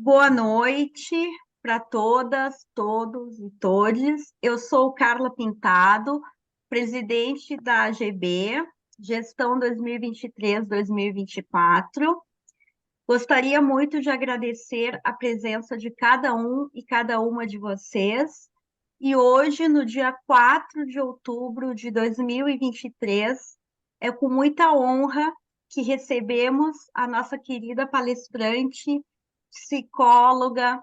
Boa noite para todas, todos e todes. Eu sou Carla Pintado, presidente da AGB, gestão 2023-2024. Gostaria muito de agradecer a presença de cada um e cada uma de vocês. E hoje, no dia 4 de outubro de 2023, é com muita honra que recebemos a nossa querida palestrante, psicóloga,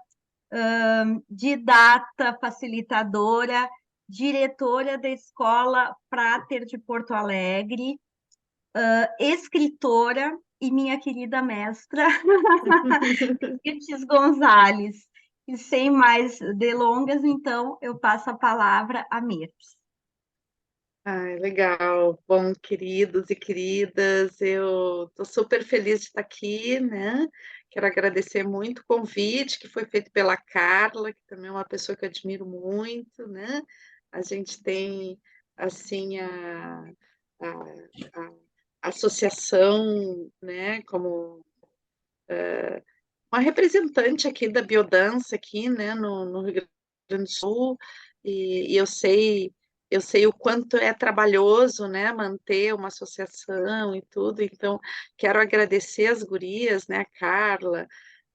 didata, facilitadora, diretora da Escola Prater de Porto Alegre, escritora e minha querida mestra, Mirtes Gonzalez. E sem mais delongas, então, eu passo a palavra a Mirtes. Ai, legal. Bom, queridos e queridas, eu estou super feliz de estar aqui, né? Quero agradecer muito o convite que foi feito pela Carla, que também é uma pessoa que eu admiro muito, né? A gente tem, assim, a associação, né, como uma representante aqui da biodança aqui, né, no Rio Grande do Sul, e eu sei o quanto é trabalhoso, né, manter uma associação e tudo, então quero agradecer as gurias, né, a Carla,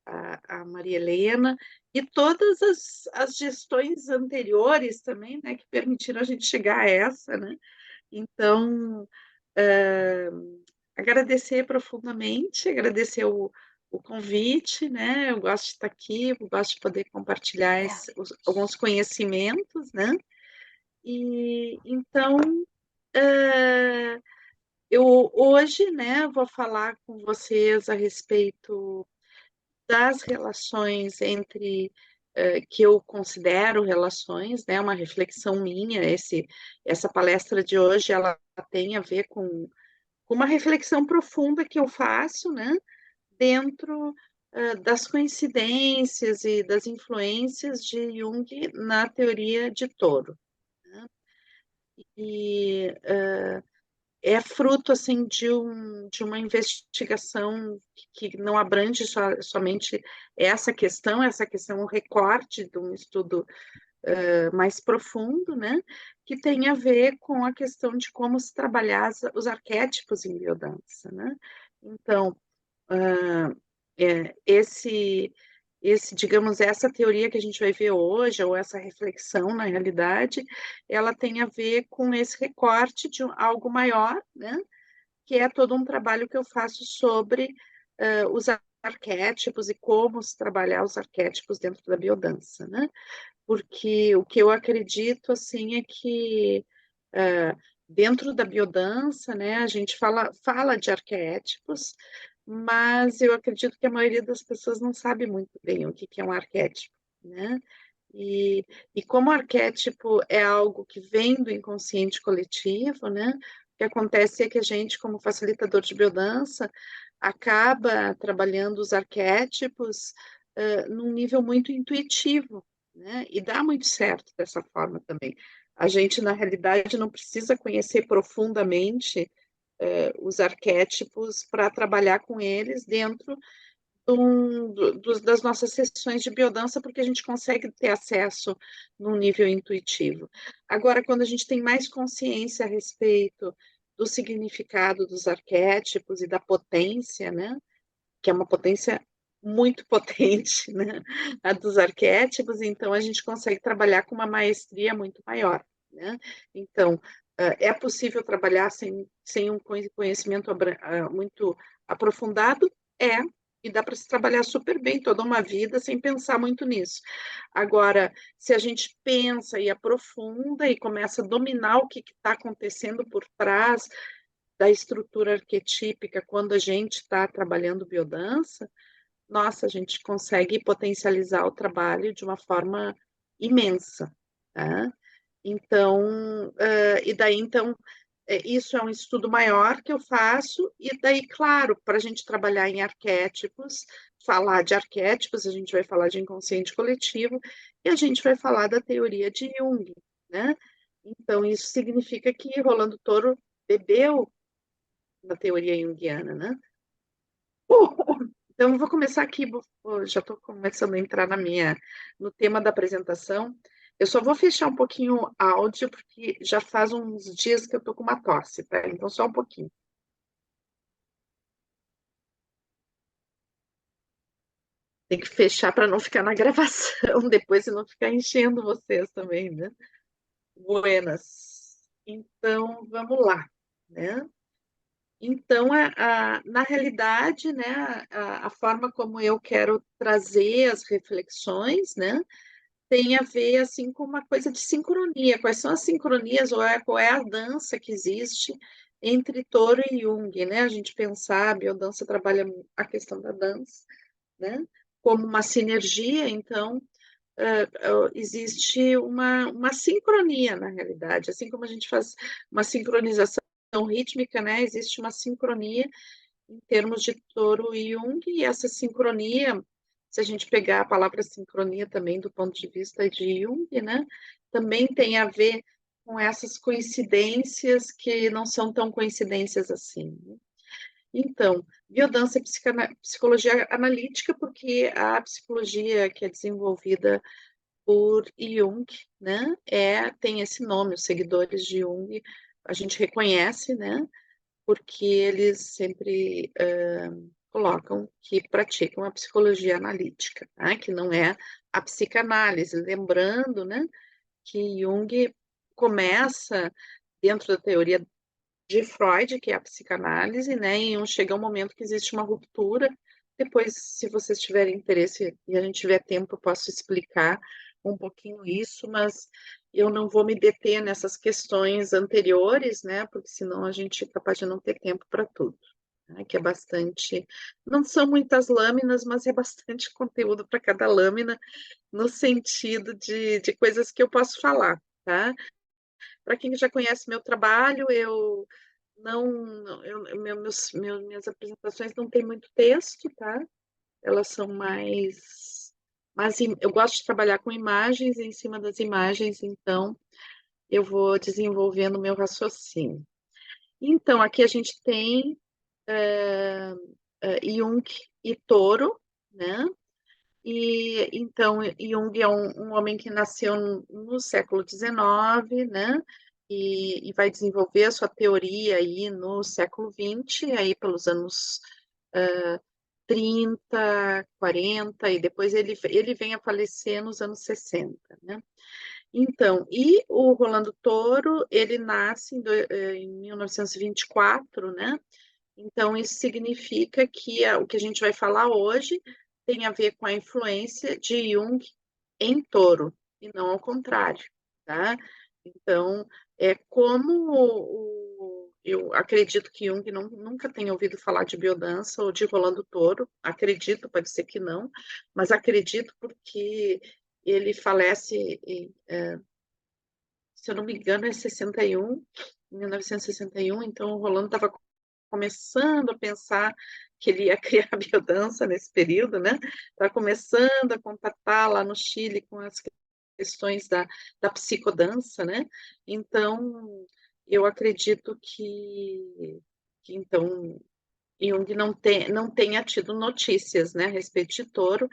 a Maria Helena, e todas as gestões anteriores também, né, que permitiram a gente chegar a essa, né, então, eh, agradecer profundamente, agradecer o convite, né? Eu gosto de estar aqui, eu gosto de poder compartilhar alguns conhecimentos, né? E então, eh, eu hoje, né, vou falar com vocês a respeito das relações entre que eu considero relações, né, uma reflexão minha, essa palestra de hoje, ela tem a ver com uma reflexão profunda que eu faço, né, dentro das coincidências e das influências de Jung na teoria de Toro, né? E é fruto assim de uma investigação que não abrange somente essa questão, um recorte de um estudo mais profundo, né? Que tem a ver com a questão de como se trabalhar os arquétipos em biodança, né? Então, uh, digamos, essa teoria que a gente vai ver hoje, ou essa reflexão, na realidade, ela tem a ver com esse recorte de algo maior, né? Que é todo um trabalho que eu faço sobre os arquétipos e como se trabalhar os arquétipos dentro da biodança, né? Porque o que eu acredito, assim, é que uh, dentro da biodança, né, a gente fala de arquétipos, mas eu acredito que a maioria das pessoas não sabe muito bem o que é um arquétipo, né? E, e como arquétipo é algo que vem do inconsciente coletivo, né? O que acontece é que a gente, como facilitador de biodança, acaba trabalhando os arquétipos num nível muito intuitivo, né? E dá muito certo dessa forma também. A gente, na realidade, não precisa conhecer profundamente os arquétipos para trabalhar com eles dentro das nossas sessões de biodança, porque a gente consegue ter acesso num nível intuitivo. Agora, quando a gente tem mais consciência a respeito do significado dos arquétipos e da potência, né, que é uma potência muito potente, né, a dos arquétipos, então a gente consegue trabalhar com uma maestria muito maior, né? Então, é possível trabalhar sem um conhecimento muito aprofundado? É, e dá para se trabalhar super bem toda uma vida sem pensar muito nisso. Agora, se a gente pensa e aprofunda e começa a dominar o que está acontecendo por trás da estrutura arquetípica quando a gente está trabalhando biodança, nossa, a gente consegue potencializar o trabalho de uma forma imensa, tá? Então, e daí, então, isso é um estudo maior que eu faço, e daí, claro, para a gente trabalhar em arquétipos, falar de arquétipos, a gente vai falar de inconsciente coletivo, e a gente vai falar da teoria de Jung, né? Então, isso significa que Rolando Toro bebeu na teoria junguiana, né? Então, eu vou começar aqui, já estou começando a entrar no tema da apresentação. Eu só vou fechar um pouquinho o áudio, porque já faz uns dias que eu estou com uma tosse, tá? Então, só um pouquinho. Tem que fechar para não ficar na gravação depois e não ficar enchendo vocês também, né? Buenas. Então, vamos lá, né? Então, na realidade, né, a forma como eu quero trazer as reflexões, né, tem a ver assim com uma coisa de sincronia. Quais são as sincronias ou qual é a dança que existe entre Touro e Jung, né? A gente pensar, a biodança trabalha a questão da dança, né? Como uma sinergia, então existe uma sincronia na realidade, assim como a gente faz uma sincronização rítmica, né? Existe uma sincronia em termos de Touro e Jung, e essa sincronia, se a gente pegar a palavra sincronia também do ponto de vista de Jung, né, também tem a ver com essas coincidências que não são tão coincidências assim. Né? Então, biodança é psicologia analítica, porque a psicologia que é desenvolvida por Jung, né, tem esse nome, os seguidores de Jung, a gente reconhece, né, porque eles sempre colocam que praticam a psicologia analítica, tá? Que não é a psicanálise. Lembrando, né, que Jung começa dentro da teoria de Freud, que é a psicanálise, né, e chega um momento que existe uma ruptura. Depois, se vocês tiverem interesse e a gente tiver tempo, eu posso explicar um pouquinho isso, mas eu não vou me deter nessas questões anteriores, né, porque senão a gente é capaz de não ter tempo para tudo, né, que é bastante, não são muitas lâminas, mas é bastante conteúdo para cada lâmina, no sentido de coisas que eu posso falar, tá? Para quem já conhece meu trabalho, eu não, minhas apresentações não têm muito texto, tá? Elas são mas eu gosto de trabalhar com imagens, e em cima das imagens, então eu vou desenvolvendo meu raciocínio. Então, aqui a gente tem Jung e Touro, né? E então Jung é um homem que nasceu no século XIX, né? E vai desenvolver a sua teoria aí no século XX, aí pelos anos 30, 40, e depois ele vem a falecer nos anos 60, né? Então, e o Rolando Toro, ele nasce em 1924, né? Então, isso significa que o que a gente vai falar hoje tem a ver com a influência de Jung em Touro, e não ao contrário, tá? Então, é como eu acredito que Jung nunca tenha ouvido falar de biodança ou de Rolando Toro, acredito, pode ser que não, mas acredito porque ele falece, se eu não me engano, em 61, 1961, então o Rolando estava começando a pensar que ele ia criar a biodança nesse período, né? Estava começando a contatar lá no Chile com as questões da psicodança, né? Então, eu acredito que então Jung não tenha tido notícias, né, a respeito de Touro,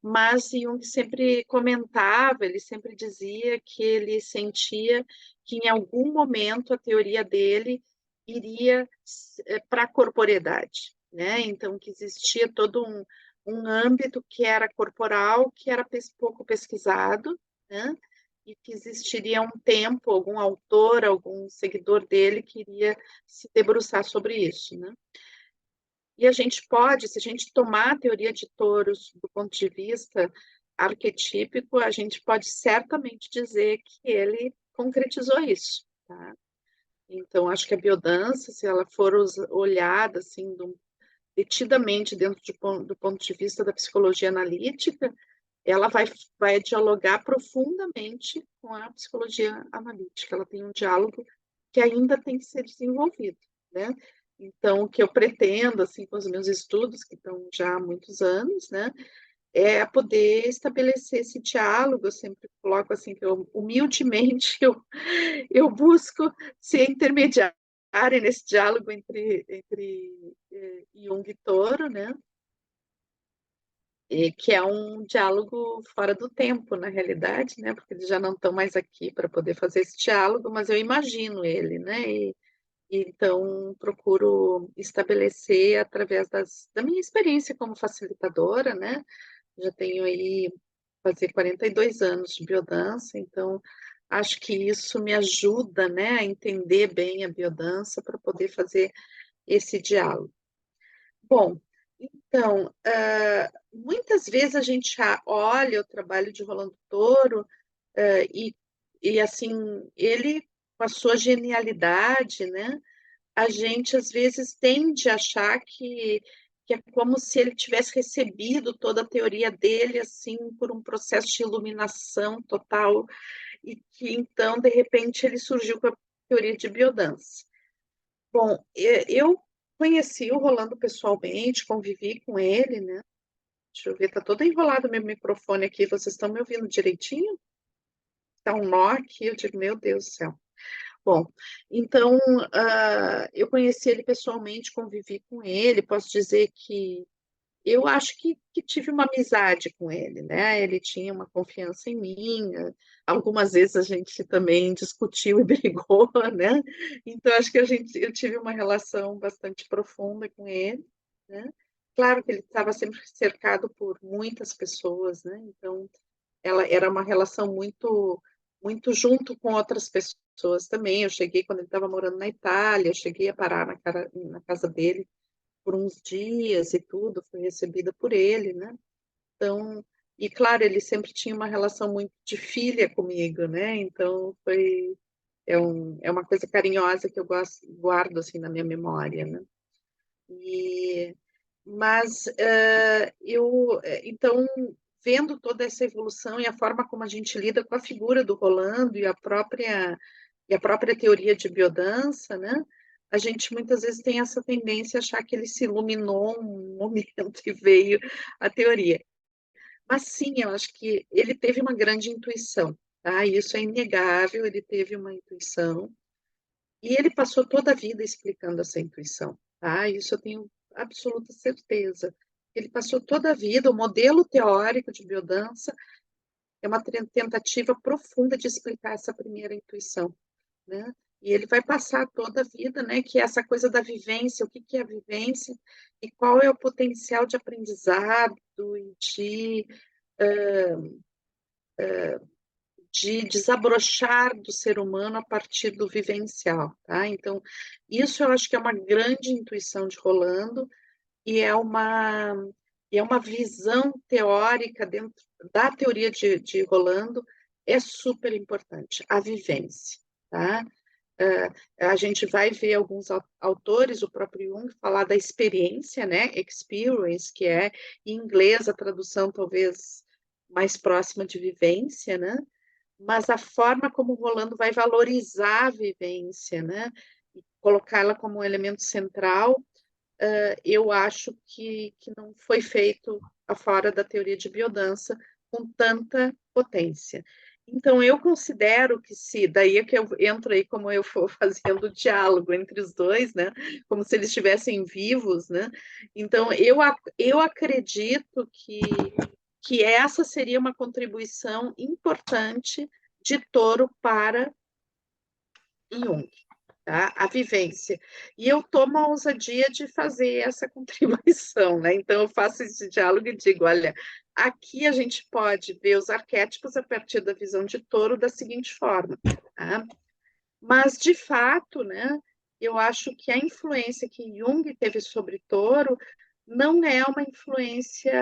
mas Jung sempre comentava, ele sempre dizia que ele sentia que em algum momento a teoria dele iria para a corporeidade, né? Então que existia todo um âmbito que era corporal, que era pouco pesquisado, né? E que existiria um tempo, algum autor, algum seguidor dele que iria se debruçar sobre isso, né? E a gente pode, se a gente tomar a teoria de touros do ponto de vista arquetípico, a gente pode certamente dizer que ele concretizou isso, tá? Então, acho que a biodança, se ela for olhada assim, detidamente dentro do ponto de vista da psicologia analítica, ela vai dialogar profundamente com a psicologia analítica. Ela tem um diálogo que ainda tem que ser desenvolvido, né? Então, o que eu pretendo, assim, com os meus estudos, que estão já há muitos anos, né, é poder estabelecer esse diálogo. Eu sempre coloco assim, que eu, humildemente, eu busco ser intermediária nesse diálogo entre Jung e Toro, né, que é um diálogo fora do tempo, na realidade, né? Porque eles já não estão mais aqui para poder fazer esse diálogo, mas eu imagino ele, né? E então procuro estabelecer através da minha experiência como facilitadora, né? Já tenho aí fazer 42 anos de biodança, então acho que isso me ajuda, né, a entender bem a biodança para poder fazer esse diálogo. Bom, então, muitas vezes a gente olha o trabalho de Rolando Toro, e assim, ele, com a sua genialidade, né, a gente às vezes tende a achar que é como se ele tivesse recebido toda a teoria dele, assim, por um processo de iluminação total, e que então, de repente, ele surgiu com a teoria de biodança. Bom, eu conheci o Rolando pessoalmente, convivi com ele, né? Deixa eu ver, tá todo enrolado meu microfone aqui, vocês estão me ouvindo direitinho? Tá um nó aqui, eu digo, meu Deus do céu. Bom, então, eu conheci ele pessoalmente, convivi com ele, posso dizer que eu acho que tive uma amizade com ele, né? Ele tinha uma confiança em mim. Algumas vezes a gente também discutiu e brigou, né? Então acho que eu tive uma relação bastante profunda com ele, né? Claro que ele estava sempre cercado por muitas pessoas, né? Então ela era uma relação muito junto com outras pessoas também. Eu cheguei quando ele estava morando na Itália, eu cheguei a parar na casa dele por uns dias e tudo, fui recebida por ele, né? Então, e claro, ele sempre tinha uma relação muito de filha comigo, né? Então, é uma coisa carinhosa que eu guardo, assim, na minha memória, né? E, mas, então, vendo toda essa evolução e a forma como a gente lida com a figura do Rolando e a própria teoria de biodança, né? A gente muitas vezes tem essa tendência a achar que ele se iluminou um momento e veio a teoria. Mas sim, eu acho que ele teve uma grande intuição, tá? Isso é inegável, ele teve uma intuição e ele passou toda a vida explicando essa intuição, tá? Isso eu tenho absoluta certeza. Ele passou toda a vida, o modelo teórico de biodança é uma tentativa profunda de explicar essa primeira intuição, né? E ele vai passar toda a vida, né? Que é essa coisa da vivência, o que que é a vivência e qual é o potencial de aprendizado e de desabrochar do ser humano a partir do vivencial, tá? Então, isso eu acho que é uma grande intuição de Rolando e é uma visão teórica dentro da teoria de Rolando, é super importante, a vivência, tá? A gente vai ver alguns autores, o próprio Jung, falar da experiência, né? Experience, que é em inglês a tradução talvez mais próxima de vivência, né? Mas a forma como o Rolando vai valorizar a vivência, né? E colocá-la como um elemento central, eu acho que não foi feito afora da teoria de biodança com tanta potência. Então, eu considero que se, daí é que eu entro aí como eu for fazendo o diálogo entre os dois, né? Como se eles estivessem vivos, né? Então, eu acredito que essa seria uma contribuição importante de Toro para Jung, tá? A vivência. E eu tomo a ousadia de fazer essa contribuição, né? Então, eu faço esse diálogo e digo: olha, aqui a gente pode ver os arquétipos a partir da visão de Touro da seguinte forma, tá? Mas, de fato, né, eu acho que a influência que Jung teve sobre Touro não é uma influência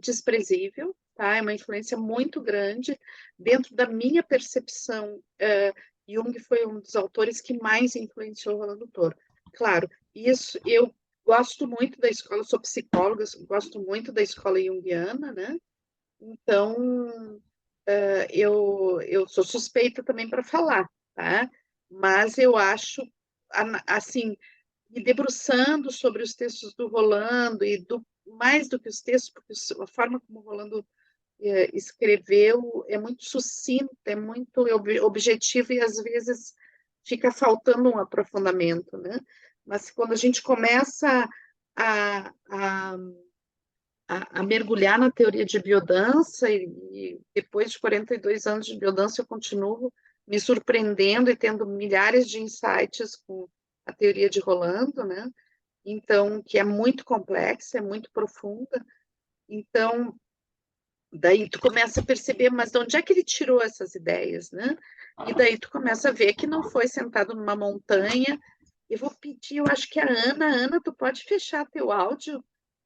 desprezível, tá? É uma influência muito grande. Dentro da minha percepção, Jung foi um dos autores que mais influenciou Rolando Toro. Claro, isso eu gosto muito da escola, sou psicóloga, gosto muito da escola junguiana, né? Então, eu sou suspeita também para falar, tá? Mas eu acho, assim, me debruçando sobre os textos do Rolando mais do que os textos, porque a forma como o Rolando escreveu é muito sucinta, é muito objetiva e às vezes fica faltando um aprofundamento, né? Mas quando a gente começa a a mergulhar na teoria de biodança e depois de 42 anos de biodança eu continuo me surpreendendo e tendo milhares de insights com a teoria de Rolando, né? Então, que é muito complexa, é muito profunda. Então, daí tu começa a perceber, mas de onde é que ele tirou essas ideias, né? E daí tu começa a ver que não foi sentado numa montanha. Eu vou pedir, eu acho que a Ana, tu pode fechar teu áudio,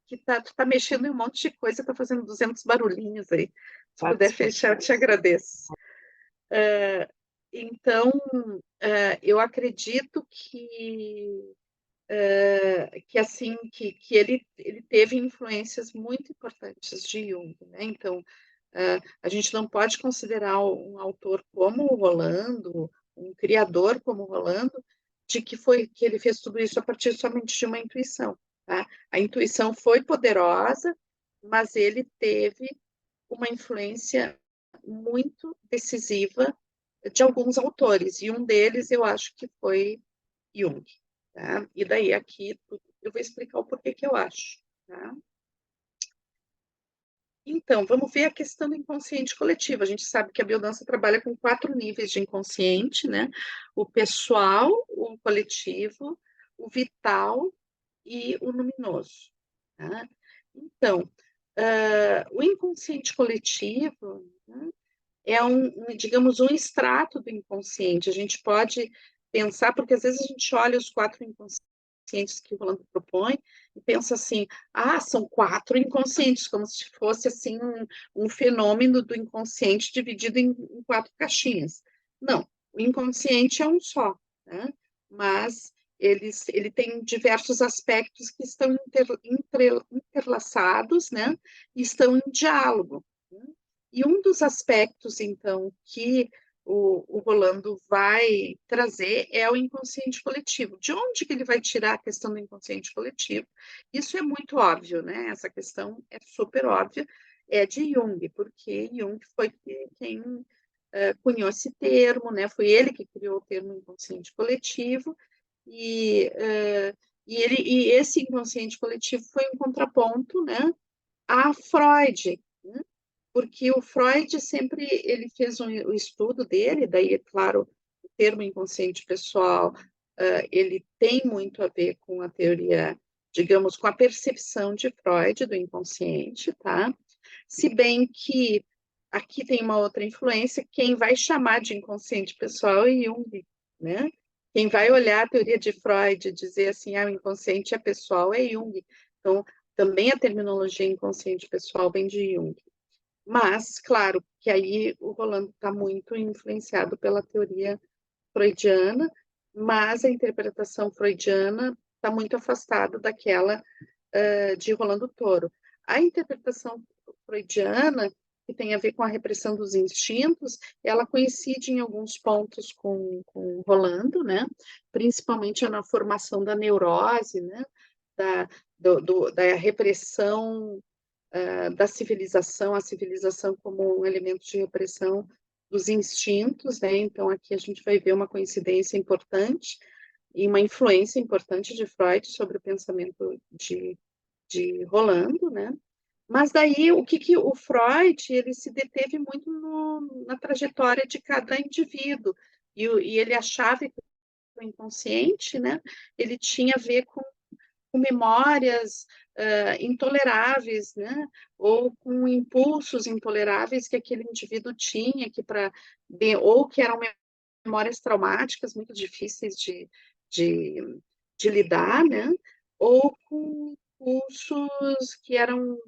que tu tá mexendo em um monte de coisa, tá fazendo 200 barulhinhos aí. Se Pode puder ser. fechar, eu te agradeço. Então, eu acredito que assim que ele teve influências muito importantes de Jung, né? Então, a gente não pode considerar um autor como o Rolando, um criador como o Rolando, de que ele fez tudo isso a partir somente de uma intuição, tá? A intuição foi poderosa, mas ele teve uma influência muito decisiva de alguns autores, e um deles eu acho que foi Jung, tá? E daí aqui eu vou explicar o porquê que eu acho, tá? Então, vamos ver a questão do inconsciente coletivo. A gente sabe que a biodança trabalha com 4 níveis de inconsciente, né? O pessoal, o coletivo, o vital e o luminoso, tá? Então, o inconsciente coletivo, né, é digamos, um extrato do inconsciente. A gente pode pensar, porque às vezes a gente olha os 4 inconscientes que o Rolando propõe e pensa assim, são 4 inconscientes, como se fosse assim um fenômeno do inconsciente dividido em 4 caixinhas. Não, o inconsciente é um só, né? Mas ele tem diversos aspectos que estão interlaçados, né? E estão em diálogo, né? E um dos aspectos, então, que o Rolando vai trazer é o inconsciente coletivo. De onde que ele vai tirar a questão do inconsciente coletivo? Isso é muito óbvio, né? Essa questão é super óbvia, é de Jung, porque Jung foi quem cunhou esse termo, né? Foi ele que criou o termo inconsciente coletivo, e, e esse inconsciente coletivo foi um contraponto, né, a Freud, né? Porque o Freud sempre ele fez o estudo dele, daí, é claro, o termo inconsciente pessoal, ele tem muito a ver com a teoria, digamos, com a percepção de Freud do inconsciente, tá? Se bem que aqui tem uma outra influência, quem vai chamar de inconsciente pessoal é Jung, né? Quem vai olhar a teoria de Freud e dizer assim, o inconsciente é pessoal é Jung. Então, também a terminologia inconsciente pessoal vem de Jung. Mas, claro, que aí o Rolando está muito influenciado pela teoria freudiana, mas a interpretação freudiana está muito afastada daquela de Rolando Toro. A interpretação freudiana, que tem a ver com a repressão dos instintos, ela coincide em alguns pontos com Rolando, né? Principalmente na formação da neurose, né? Da repressão da civilização, a civilização como um elemento de repressão dos instintos, né? Então, aqui a gente vai ver uma coincidência importante e uma influência importante de Freud sobre o pensamento de Rolando, né? Mas daí, o que o Freud, ele se deteve muito na trajetória de cada indivíduo, e ele achava que o inconsciente, né, ele tinha a ver com memórias intoleráveis, né? Ou com impulsos intoleráveis que aquele indivíduo tinha, ou que eram memórias traumáticas muito difíceis de, de lidar, né? Ou com impulsos que eram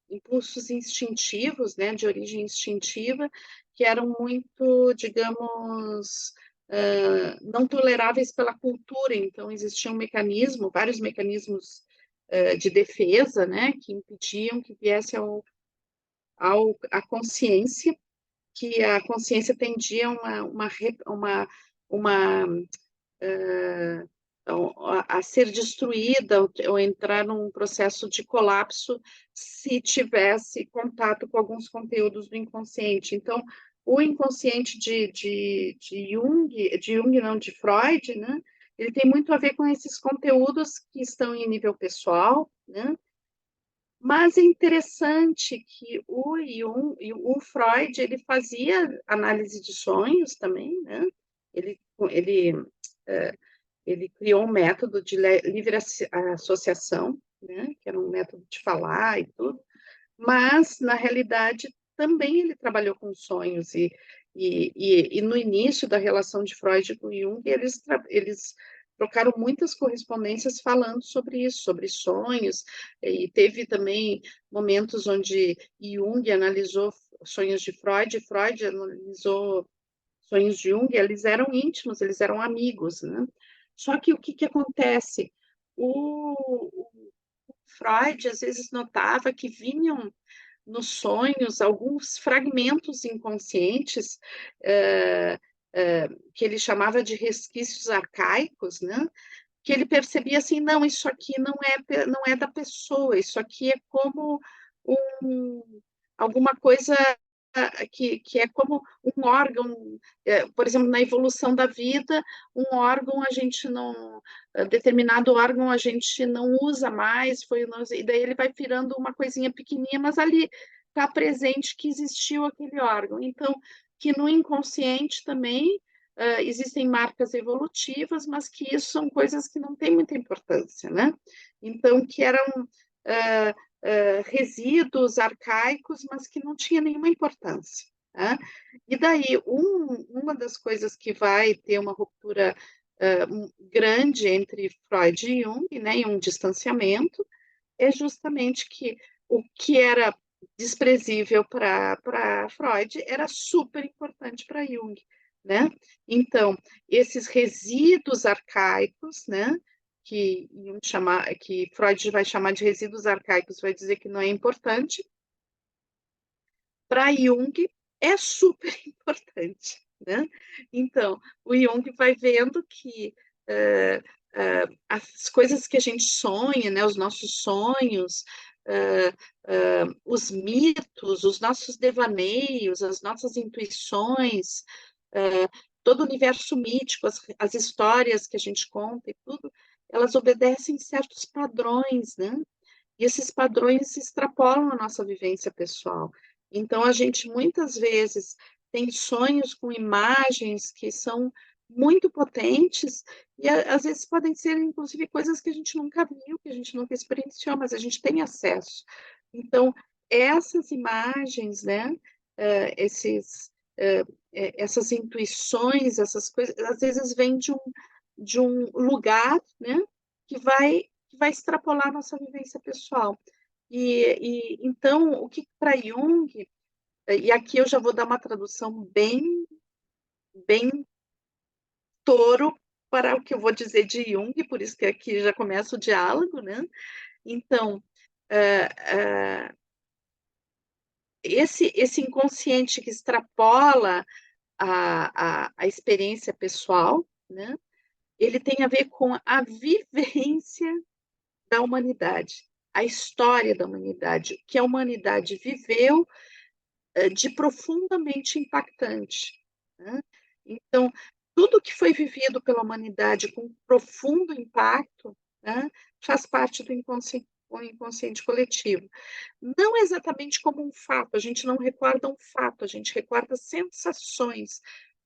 impulsos instintivos, né? De origem instintiva, que eram muito, digamos, não toleráveis pela cultura, então existia um mecanismo, vários mecanismos de defesa, né, que impediam que viesse a consciência, que a consciência tendia uma a ser destruída ou entrar num processo de colapso se tivesse contato com alguns conteúdos do inconsciente. Então, o inconsciente de Jung não, de Freud, né? Ele tem muito a ver com esses conteúdos que estão em nível pessoal, né? Mas é interessante que o Jung, o Freud, ele fazia análise de sonhos também, né? Ele, ele, eh, ele criou um método de livre associação, né? Que era um método de falar e tudo, mas, na realidade, também ele trabalhou com sonhos, e no início da relação de Freud com Jung, eles trocaram muitas correspondências falando sobre isso, sobre sonhos, e teve também momentos onde Jung analisou sonhos de Freud, Freud analisou sonhos de Jung, eles eram íntimos, eles eram amigos, né? Só que o que acontece? O Freud às vezes notava que vinham nos sonhos alguns fragmentos inconscientes, que ele chamava de resquícios arcaicos, né? Que ele percebia assim, não, isso aqui não é da pessoa, isso aqui é como alguma coisa que é como um órgão, por exemplo, na evolução da vida, um órgão a gente não, determinado órgão a gente não usa mais, e daí ele vai virando uma coisinha pequenininha, mas ali está presente que existiu aquele órgão. Então, que no inconsciente também existem marcas evolutivas, mas que isso são coisas que não têm muita importância, né? Então, que eram uh, resíduos arcaicos, mas que não tinha nenhuma importância. Né? E daí, uma das coisas que vai ter uma ruptura grande entre Freud e Jung, né, e um distanciamento, é justamente que o que era desprezível para Freud era super importante para Jung, né? Então, esses resíduos arcaicos, né, que Freud vai chamar de resíduos arcaicos, vai dizer que não é importante, para Jung é super importante, né? Então, o Jung vai vendo que as coisas que a gente sonha, né, os nossos sonhos, os mitos, os nossos devaneios, as nossas intuições, todo o universo mítico, as histórias que a gente conta e tudo, elas obedecem certos padrões, né? E esses padrões extrapolam a nossa vivência pessoal. Então, a gente muitas vezes tem sonhos com imagens que são muito potentes e às vezes podem ser, inclusive, coisas que a gente nunca viu, que a gente nunca experienciou, mas a gente tem acesso. Então, essas imagens, né, esses, essas intuições, essas coisas, às vezes vêm de um lugar, né, que vai extrapolar a nossa vivência pessoal. Então, o que para Jung, e aqui eu já vou dar uma tradução bem touro para o que eu vou dizer de Jung, por isso que aqui já começa o diálogo, né? Então, esse inconsciente que extrapola a experiência pessoal, né? Ele tem a ver com a vivência da humanidade, a história da humanidade, que a humanidade viveu de profundamente impactante. Né? Então, tudo que foi vivido pela humanidade com profundo impacto, né, faz parte do inconsciente coletivo. Não exatamente como um fato, a gente não recorda um fato, a gente recorda sensações,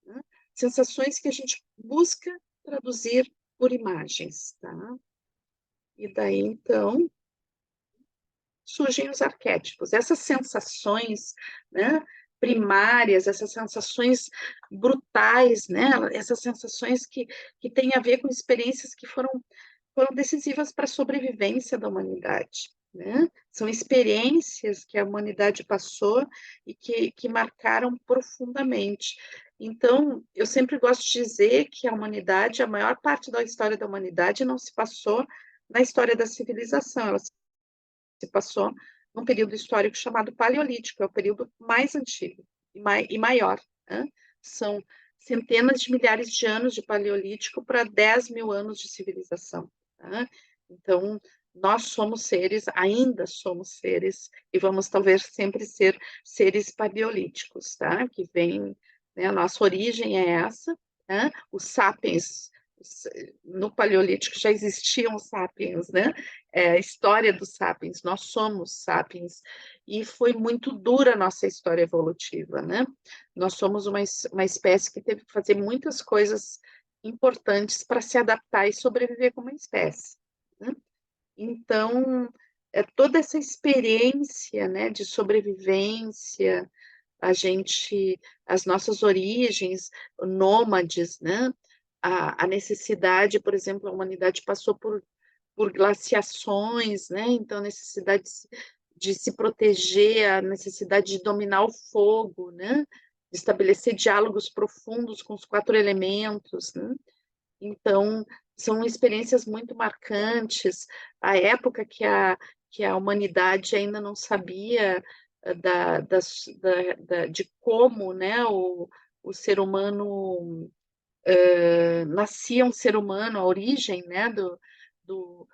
né? Sensações que a gente busca traduzir por imagens. Tá? E daí, então, surgem os arquétipos, essas sensações, né, primárias, essas sensações brutais, né, essas sensações que têm a ver com experiências que foram decisivas para a sobrevivência da humanidade. Né? São experiências que a humanidade passou e que marcaram profundamente. Então, eu sempre gosto de dizer que a humanidade, a maior parte da história da humanidade não se passou na história da civilização, ela se passou num período histórico chamado Paleolítico, é o período mais antigo e maior. Né? São centenas de milhares de anos de Paleolítico para 10 mil anos de civilização. Tá? Então, nós somos seres, ainda somos seres, e vamos talvez sempre ser seres paleolíticos, tá? Que vem, né, a nossa origem é essa, né? Os sapiens no Paleolítico já existiam sapiens, né? A história dos sapiens, nós somos sapiens, e foi muito dura a nossa história evolutiva, né? Nós somos uma espécie que teve que fazer muitas coisas importantes para se adaptar e sobreviver como espécie, né? Então, toda essa experiência, né, de sobrevivência, as nossas origens nômades, né? A necessidade, por exemplo, a humanidade passou por glaciações, né? Então, a necessidade de se proteger, a necessidade de dominar o fogo, né? De estabelecer diálogos profundos com os quatro elementos, né? Então, são experiências muito marcantes. A época que a humanidade ainda não sabia de como, né, o ser humano nascia um ser humano, a origem, né, do,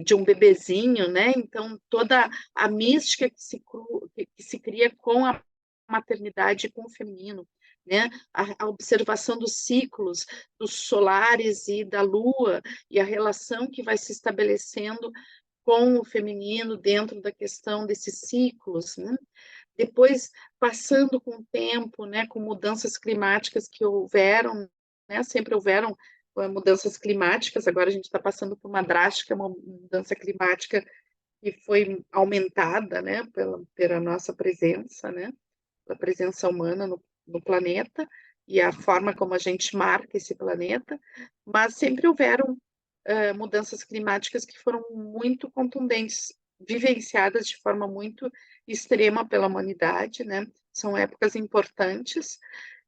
de um bebezinho, né? Então, toda a mística que se cria com a maternidade e com o feminino, né? A observação dos ciclos, dos solares e da lua, e a relação que vai se estabelecendo com o feminino dentro da questão desses ciclos, né? Depois, passando com o tempo, né, com mudanças climáticas que houveram, né, sempre houveram mudanças climáticas, agora a gente está passando por uma drástica mudança climática que foi aumentada, né, pela nossa presença, né, pela presença humana no planeta e a forma como a gente marca esse planeta, mas sempre houveram mudanças climáticas que foram muito contundentes, vivenciadas de forma muito extrema pela humanidade, né? São épocas importantes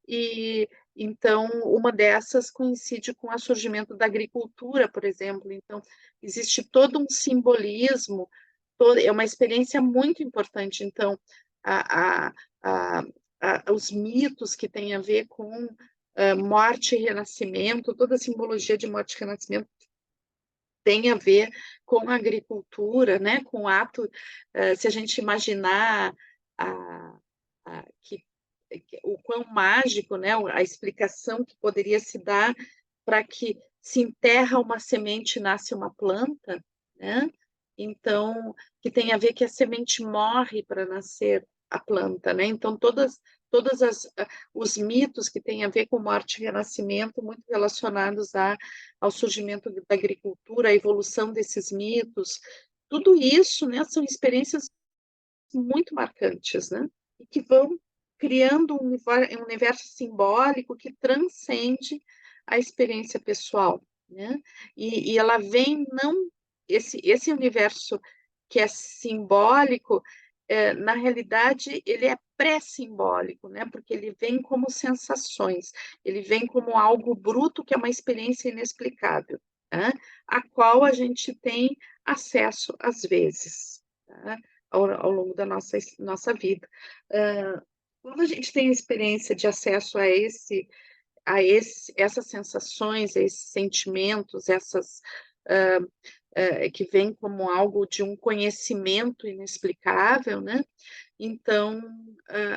e então uma dessas coincide com o surgimento da agricultura, por exemplo. Então existe todo um simbolismo, é uma experiência muito importante. Então a, a, os mitos que têm a ver com morte e renascimento, toda a simbologia de morte e renascimento tem a ver com a agricultura, né? Com o ato, se a gente imaginar que o quão mágico, né? A explicação que poderia se dar para que se enterra uma semente e nasce uma planta, né? Então, que tem a ver que a semente morre para nascer a planta, né? Então, todas os mitos que têm a ver com morte e renascimento, muito relacionados ao surgimento da agricultura, a evolução desses mitos, tudo isso, né, são experiências muito marcantes, né? E que vão criando um universo simbólico que transcende a experiência pessoal, né? E ela vem não esse universo que é simbólico, na realidade ele é pré-simbólico, né? Porque ele vem como sensações, ele vem como algo bruto que é uma experiência inexplicável, né? A qual a gente tem acesso às vezes, tá? Ao longo da nossa vida. Quando a gente tem a experiência de acesso essas sensações, a esses sentimentos, que vem como algo de um conhecimento inexplicável, né? Então,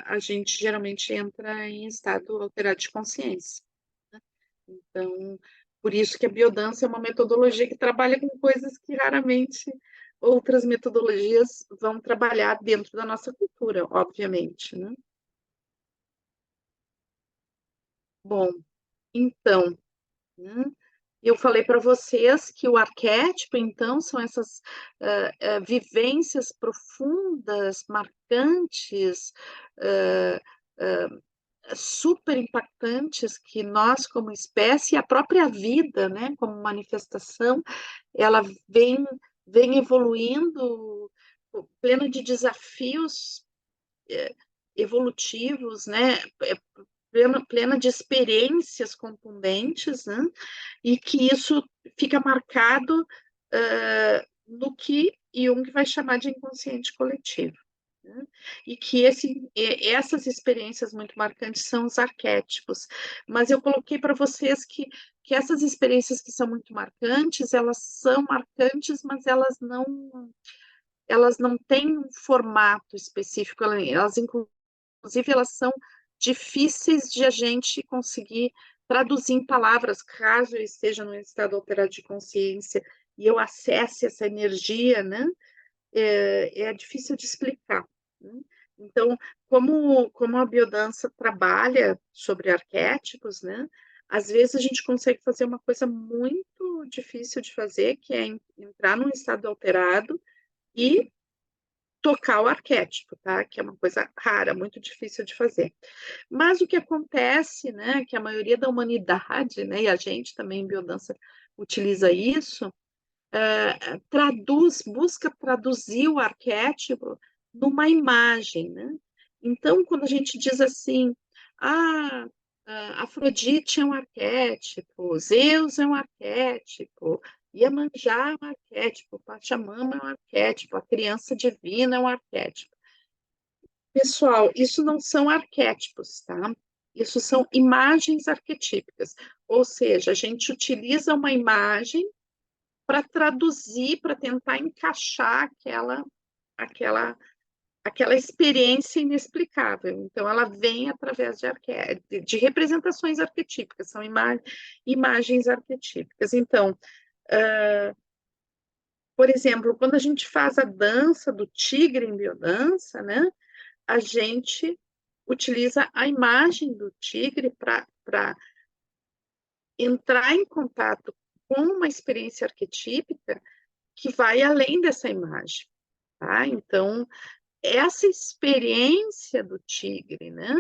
a gente geralmente entra em estado alterado de consciência. Né? Então, por isso que a biodança é uma metodologia que trabalha com coisas que raramente outras metodologias vão trabalhar dentro da nossa cultura, obviamente, né? Bom, então, né? Eu falei para vocês que o arquétipo, então, são essas vivências profundas, marcantes, uh, super impactantes que nós, como espécie, e a própria vida, né, como manifestação, ela vem evoluindo plena de desafios evolutivos, né, plena de experiências contundentes, né, e que isso fica marcado no que Jung vai chamar de inconsciente coletivo. Né? E que essas experiências muito marcantes são os arquétipos. Mas eu coloquei para vocês que essas experiências que são muito marcantes, elas são marcantes, mas elas não têm um formato específico, inclusive, elas são difíceis de a gente conseguir traduzir em palavras, caso eu esteja num estado alterado de consciência e eu acesse essa energia, né? É difícil de explicar, né? Então, como a biodança trabalha sobre arquétipos, né? Às vezes a gente consegue fazer uma coisa muito difícil de fazer, que é entrar num estado alterado e tocar o arquétipo, tá? Que é uma coisa rara, muito difícil de fazer. Mas o que acontece, né, que a maioria da humanidade, né, e a gente também em biodança utiliza isso, busca traduzir o arquétipo numa imagem, né? Então, quando a gente diz assim, ah, Afrodite é um arquétipo, Zeus é um arquétipo, Iemanjá é um arquétipo, Pachamama é um arquétipo, a criança divina é um arquétipo. Pessoal, isso não são arquétipos, tá? Isso são imagens arquetípicas, ou seja, a gente utiliza uma imagem para traduzir, para tentar encaixar aquela, aquela experiência inexplicável. Então, ela vem através de representações arquetípicas, são imagens arquetípicas. Então, por exemplo, quando a gente faz a dança do tigre em biodança, né, a gente utiliza a imagem do tigre para entrar em contato com uma experiência arquetípica que vai além dessa imagem, tá? Então, essa experiência do tigre, né?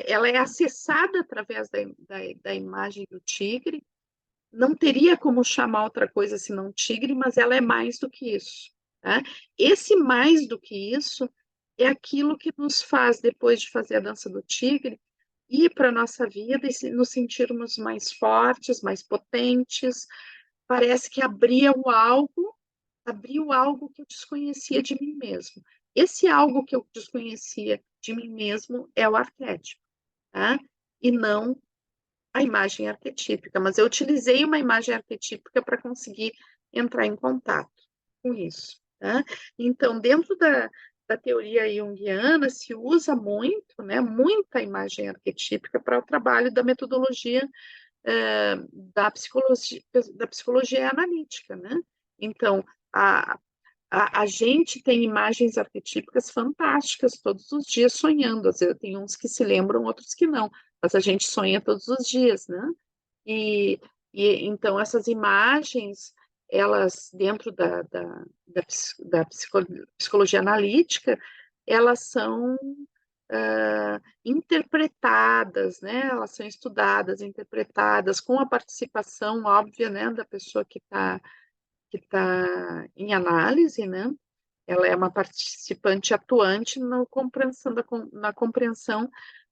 Ela é acessada através da imagem do tigre. Não teria como chamar outra coisa senão tigre, mas ela é mais do que isso, tá? Esse mais do que isso é aquilo que nos faz, depois de fazer a dança do tigre, ir para a nossa vida e nos sentirmos mais fortes, mais potentes. Parece que abriu algo que eu desconhecia de mim mesmo. Esse algo que eu desconhecia de mim mesmo é o arquétipo, tá? E não a imagem arquetípica, mas eu utilizei uma imagem arquetípica para conseguir entrar em contato com isso, tá? Então, dentro da teoria junguiana, se usa muito, né, muita imagem arquetípica para o trabalho da metodologia da psicologia analítica, né? Então, a, a gente tem imagens arquetípicas fantásticas todos os dias sonhando. Às vezes tem uns que se lembram, outros que não, mas a gente sonha todos os dias, né? E, então essas imagens, elas dentro da psicologia analítica, elas são interpretadas, né? Elas são estudadas, interpretadas com a participação óbvia, né, da pessoa que tá em análise, né? Ela é uma participante atuante na compreensão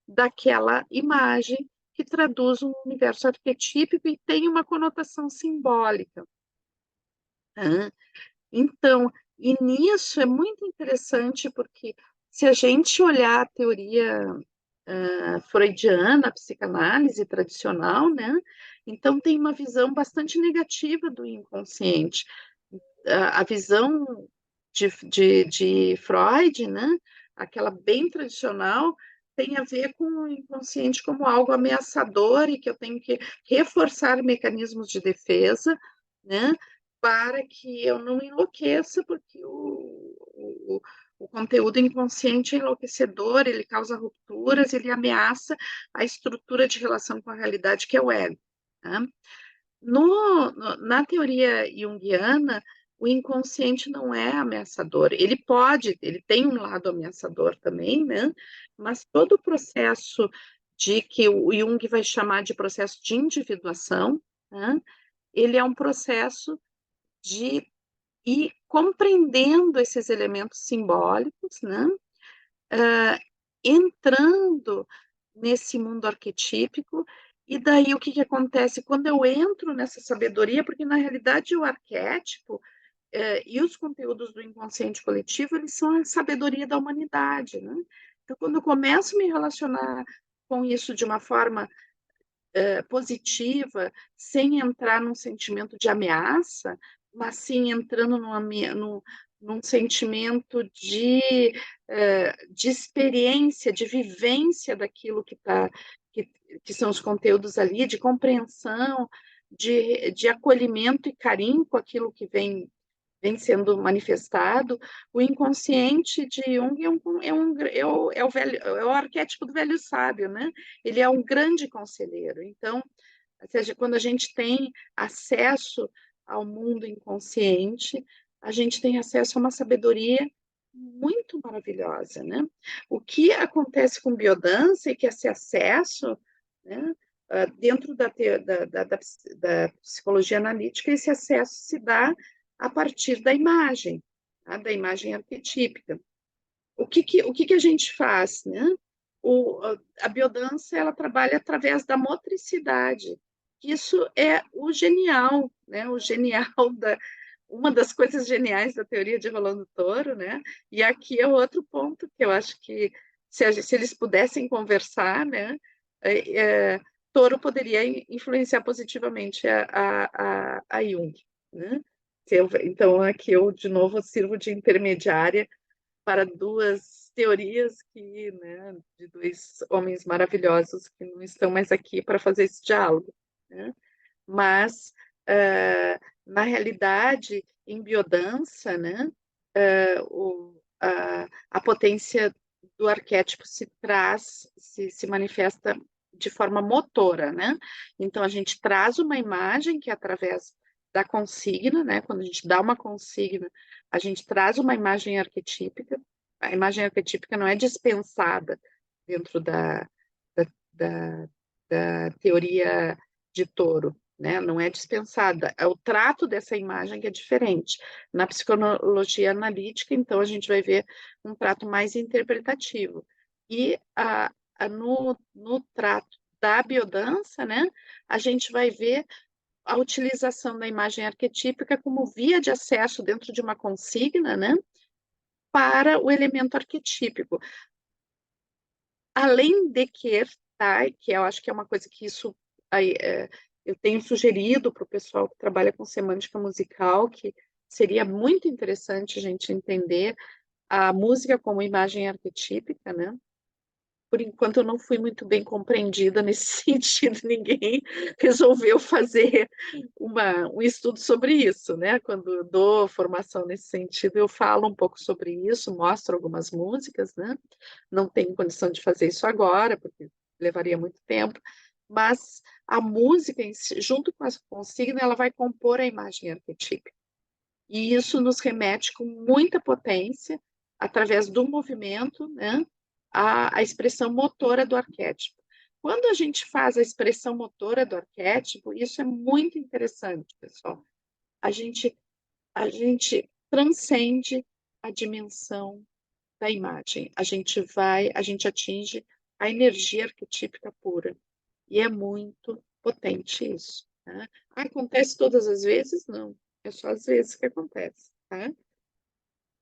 daquela imagem que traduz um universo arquetípico e tem uma conotação simbólica, né? Então, e nisso é muito interessante porque se a gente olhar a teoria freudiana, a psicanálise tradicional, né? Então tem uma visão bastante negativa do inconsciente. A visão de Freud, né? Aquela bem tradicional, tem a ver com o inconsciente como algo ameaçador e que eu tenho que reforçar mecanismos de defesa, né? Para que eu não enlouqueça, porque o conteúdo inconsciente é enlouquecedor, ele causa rupturas, ele ameaça a estrutura de relação com a realidade, que é o ego. Tá? Na teoria junguiana, o inconsciente não é ameaçador. Ele tem um lado ameaçador também, né? Mas todo o processo de que o Jung vai chamar de processo de individuação, né? Ele é um processo de ir compreendendo esses elementos simbólicos, né? Entrando nesse mundo arquetípico, e daí o que, que acontece? Quando eu entro nessa sabedoria, porque na realidade o arquétipo e os conteúdos do inconsciente coletivo, eles são a sabedoria da humanidade, né? Então, quando eu começo a me relacionar com isso de uma forma positiva, sem entrar num sentimento de ameaça, mas sim entrando num sentimento de experiência, de vivência daquilo que são os conteúdos ali de compreensão, de acolhimento e carinho com aquilo que vem sendo manifestado. O inconsciente de Jung é o arquétipo do velho sábio, né? Ele é um grande conselheiro. Então, ou seja, quando a gente tem acesso ao mundo inconsciente, a gente tem acesso a uma sabedoria muito maravilhosa, né? O que acontece com biodança é que esse acesso, né, dentro da psicologia analítica, esse acesso se dá a partir da imagem, tá? Da imagem arquetípica. O que a gente faz, né? A biodança, ela trabalha através da motricidade. Isso é o genial, né? O genial uma das coisas geniais da teoria de Rolando Toro, né? E aqui é outro ponto que eu acho que se eles pudessem conversar, né? É, Toro poderia influenciar positivamente a Jung, né? Então, aqui eu, de novo, sirvo de intermediária para duas teorias que, né, de dois homens maravilhosos que não estão mais aqui para fazer esse diálogo, né? Mas, na realidade, em biodança, né, a potência do arquétipo se manifesta de forma motora, né? Então, a gente traz uma imagem que é através da consigna, né? Quando a gente dá uma consigna, a gente traz uma imagem arquetípica. A imagem arquetípica não é dispensada dentro da, da teoria de Toro, né? Não é dispensada. É o trato dessa imagem que é diferente. Na psicologia analítica, então, a gente vai ver um trato mais interpretativo. E no trato da biodança, né, a gente vai ver a utilização da imagem arquetípica como via de acesso dentro de uma consigna, né, para o elemento arquetípico. Além de que, tá, que eu acho que é uma coisa que isso eu tenho sugerido para o pessoal que trabalha com semântica musical, que seria muito interessante a gente entender a música como imagem arquetípica, né? Por enquanto eu não fui muito bem compreendida nesse sentido, ninguém resolveu fazer um estudo sobre isso, né? Quando eu dou formação nesse sentido, eu falo um pouco sobre isso, mostro algumas músicas, né? Não tenho condição de fazer isso agora, porque levaria muito tempo, mas a música, junto com a consigna, ela vai compor a imagem arquetípica. E isso nos remete com muita potência, através do movimento, né, a expressão motora do arquétipo. Quando a gente faz a expressão motora do arquétipo, isso é muito interessante, pessoal. A gente transcende a dimensão da imagem. A gente atinge a energia arquetípica pura. E é muito potente isso, tá? Acontece todas as vezes? Não. É só às vezes que acontece, tá?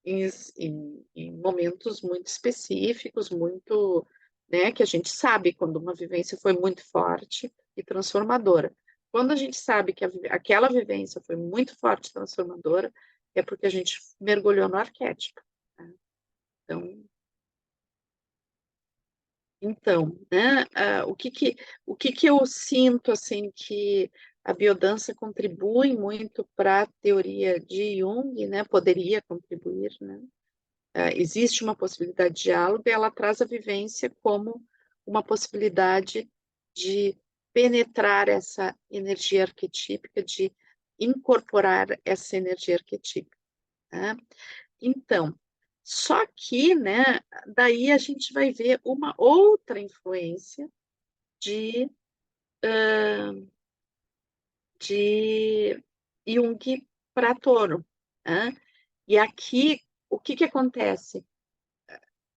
Em momentos muito específicos, muito, né, que a gente sabe quando uma vivência foi muito forte e transformadora. Quando a gente sabe que aquela vivência foi muito forte e transformadora, é porque a gente mergulhou no arquétipo, tá? Então, né, o que que eu sinto, assim, que a biodança contribui muito para a teoria de Jung, né, poderia contribuir, né? Existe uma possibilidade de diálogo e ela traz a vivência como uma possibilidade de penetrar essa energia arquetípica, de incorporar essa energia arquetípica, né? Então, só que, né, daí a gente vai ver uma outra influência de, de Jung para Touro, né? E aqui, o que que acontece?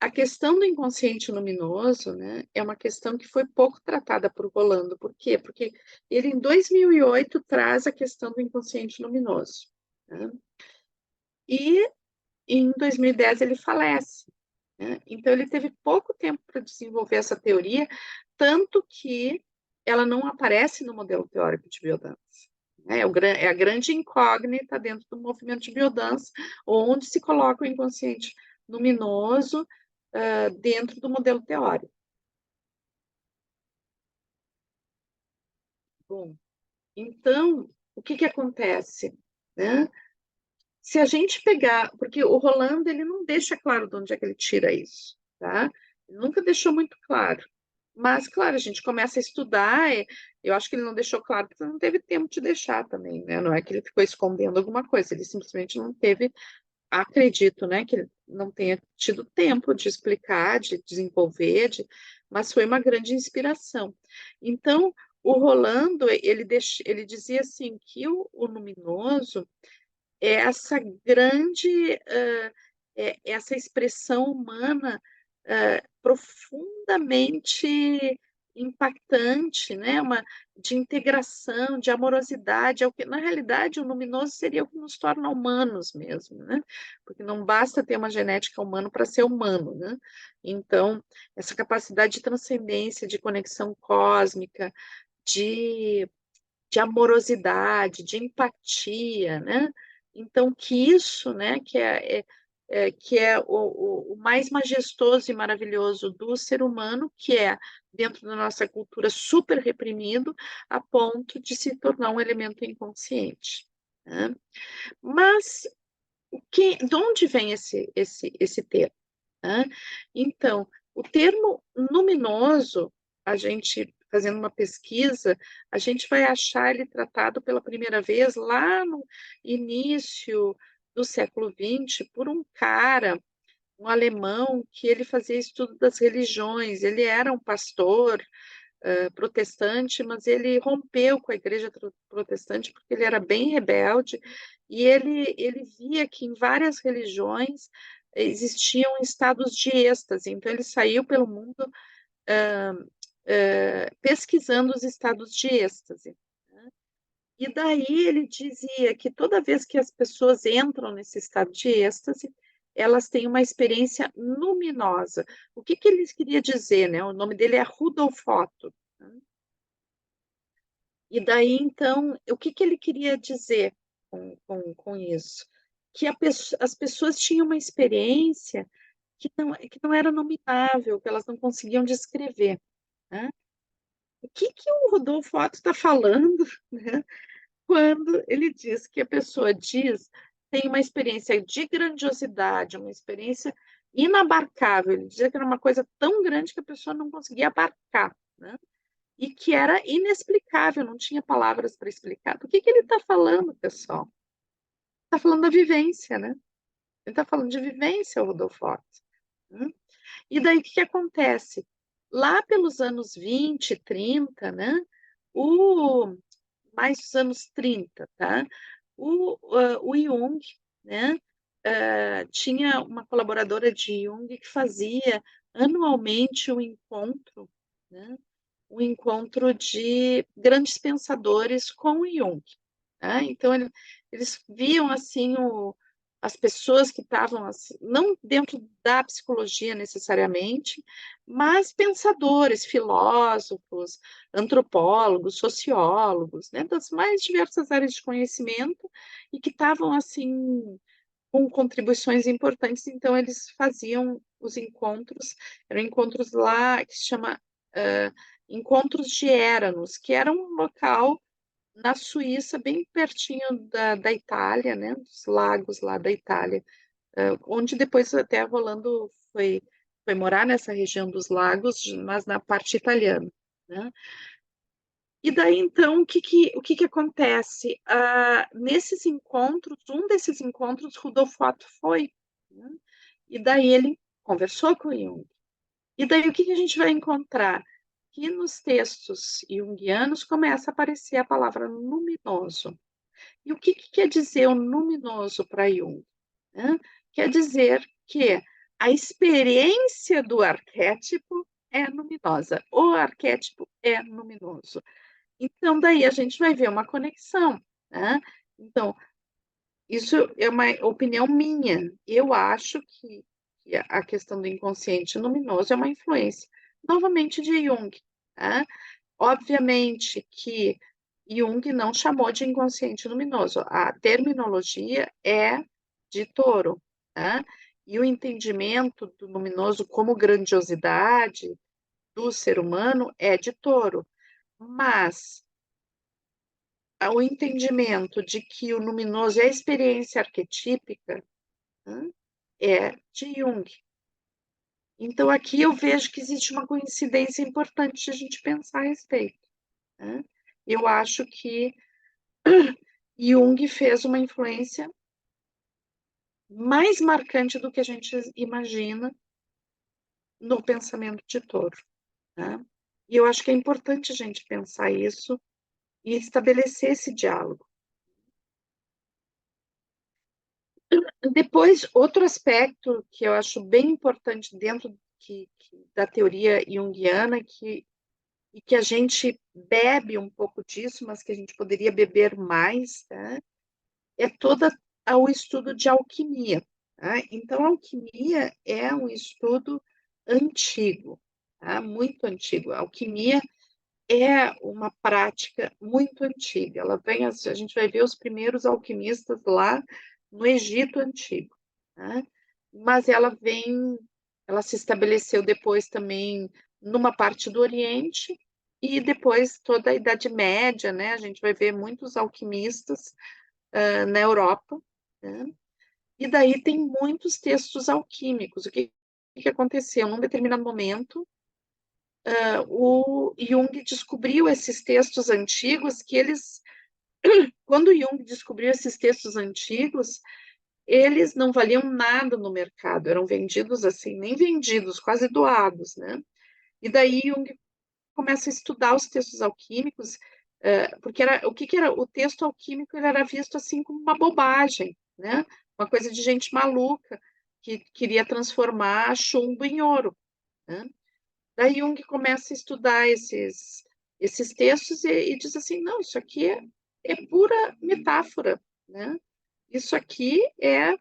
A questão do inconsciente luminoso, né, é uma questão que foi pouco tratada por Rolando. Por quê? Porque ele, em 2008, traz a questão do inconsciente luminoso, né? E em 2010 ele falece, né? Então ele teve pouco tempo para desenvolver essa teoria, tanto que ela não aparece no modelo teórico de biodança. Né? É a grande incógnita dentro do movimento de biodança, onde se coloca o inconsciente luminoso dentro do modelo teórico. Bom, então, o que que acontece, né? Se a gente pegar, porque o Rolando, ele não deixa claro de onde é que ele tira isso, tá? Ele nunca deixou muito claro. Mas, claro, a gente começa a estudar, eu acho que ele não deixou claro, porque não teve tempo de deixar também, né? Não é que ele ficou escondendo alguma coisa, ele simplesmente não teve, acredito, né, que ele não tenha tido tempo de explicar, de desenvolver, mas foi uma grande inspiração. Então, o Rolando, ele dizia assim, que o luminoso é essa grande, essa expressão humana profundamente impactante, né? De integração, de amorosidade, é o que, na realidade, o luminoso seria o que nos torna humanos mesmo, né? Porque não basta ter uma genética humana para ser humano, né? Então, essa capacidade de transcendência, de conexão cósmica, de de amorosidade, de empatia, né? Então, que isso, né, que é o mais majestoso e maravilhoso do ser humano, que é, dentro da nossa cultura, super reprimido, a ponto de se tornar um elemento inconsciente. Né? Mas, de onde vem esse termo? Né? Então, o termo luminoso, a gente fazendo uma pesquisa, a gente vai achar ele tratado pela primeira vez lá no início do século XX por um cara, um alemão, que ele fazia estudo das religiões. Ele era um pastor protestante, mas ele rompeu com a igreja protestante porque ele era bem rebelde e ele via que em várias religiões existiam estados de êxtase. Então, ele saiu pelo mundo pesquisando os estados de êxtase. Né? E daí ele dizia que toda vez que as pessoas entram nesse estado de êxtase, elas têm uma experiência luminosa. O que que ele queria dizer, né? O nome dele é Rudolf Otto. Né? E daí, então, o que que ele queria dizer com isso? Que as pessoas tinham uma experiência que não era nominável, que elas não conseguiam descrever. Né? O que que o Rodolfo Otto está falando, né? Quando ele diz que a pessoa tem uma experiência de grandiosidade, uma experiência inabarcável. Ele dizia que era uma coisa tão grande que a pessoa não conseguia abarcar, né? E que era inexplicável, não tinha palavras para explicar. Do que ele está falando, pessoal? Está falando da vivência, né? Ele está falando de vivência, o Rodolfo Otto. Né? E daí o que acontece? Lá pelos anos 20, 30, né? O, mais dos anos 30, tá? O Jung, né? Tinha uma colaboradora de Jung que fazia anualmente um encontro, né? Um encontro de grandes pensadores com o Jung. Né? Então, eles viam assim as pessoas que estavam, assim, não dentro da psicologia necessariamente, mas pensadores, filósofos, antropólogos, sociólogos, né, das mais diversas áreas de conhecimento e que estavam assim com contribuições importantes. Então, eles faziam os encontros, eram encontros lá que se chama Encontros de Éranos, que era um local na Suíça, bem pertinho da Itália, né, dos lagos lá da Itália, onde depois até Rolando foi morar nessa região dos lagos, mas na parte italiana, né? E daí, então, o que acontece? Nesses encontros, um desses encontros, Rudolf Otto foi, né? E daí ele conversou com Jung. E daí, o que a gente vai encontrar? Que nos textos junguianos começa a aparecer a palavra luminoso. E o que quer dizer o luminoso para Jung? Né? Quer dizer que a experiência do arquétipo é luminosa, o arquétipo é luminoso. Então, daí a gente vai ver uma conexão. Né? Então, isso é uma opinião minha. Eu acho que a questão do inconsciente luminoso é uma influência, novamente, de Jung. Né? Obviamente que Jung não chamou de inconsciente luminoso. A terminologia é de Toro, né? E o entendimento do luminoso como grandiosidade do ser humano é de Toro. Mas o entendimento de que o luminoso é a experiência arquetípica, né, é de Jung. Então, aqui eu vejo que existe uma coincidência importante de a gente pensar a respeito, né? Eu acho que Jung fez uma influência mais marcante do que a gente imagina no pensamento de Touro, né? E eu acho que é importante a gente pensar isso e estabelecer esse diálogo. Depois, outro aspecto que eu acho bem importante dentro da teoria junguiana, e que a gente bebe um pouco disso, mas que a gente poderia beber mais, tá? É todo o estudo de alquimia. Tá? Então, a alquimia é um estudo antigo, tá? Muito antigo. A alquimia é uma prática muito antiga. Ela vem, a gente vai ver os primeiros alquimistas lá no Egito Antigo, né? Mas ela se estabeleceu depois também numa parte do Oriente e depois toda a Idade Média, né? A gente vai ver muitos alquimistas na Europa, né? E daí tem muitos textos alquímicos. O que aconteceu? Num determinado momento, o Jung descobriu esses textos antigos quando Jung descobriu esses textos antigos, eles não valiam nada no mercado, eram vendidos assim, nem vendidos, quase doados, né? E daí Jung começa a estudar os textos alquímicos, porque o que era o texto alquímico? Ele era visto assim como uma bobagem, né? Uma coisa de gente maluca que queria transformar chumbo em ouro, né? Daí Jung começa a estudar esses textos e diz assim, não, isso aqui é pura metáfora, né? Isso aqui é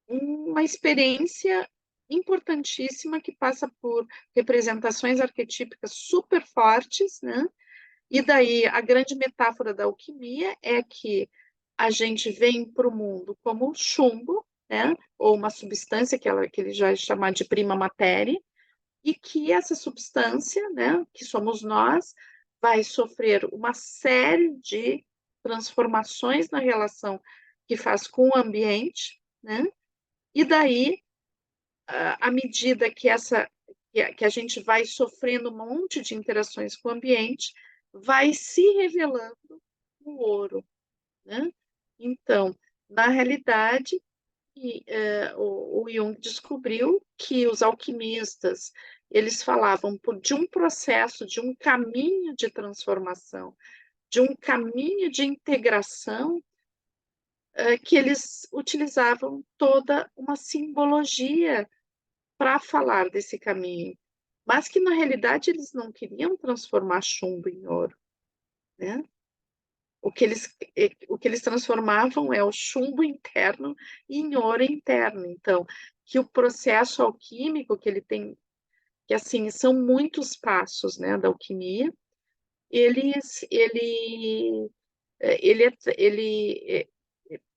uma experiência importantíssima que passa por representações arquetípicas super fortes, né? E daí a grande metáfora da alquimia é que a gente vem para o mundo como chumbo, né? Ou uma substância que ele já chama de prima matéria, e que essa substância, né, que somos nós, vai sofrer uma série de transformações na relação que faz com o ambiente, né? E daí, à medida que a gente vai sofrendo um monte de interações com o ambiente, vai se revelando o ouro, né? Então, na realidade, o Jung descobriu que os alquimistas eles falavam de um processo, de um caminho de transformação, de um caminho de integração, que eles utilizavam toda uma simbologia para falar desse caminho, mas que na realidade eles não queriam transformar chumbo em ouro, né? O que eles transformavam é o chumbo interno em ouro interno. Então, que o processo alquímico que ele tem, que assim, são muitos passos, né, da alquimia, eles,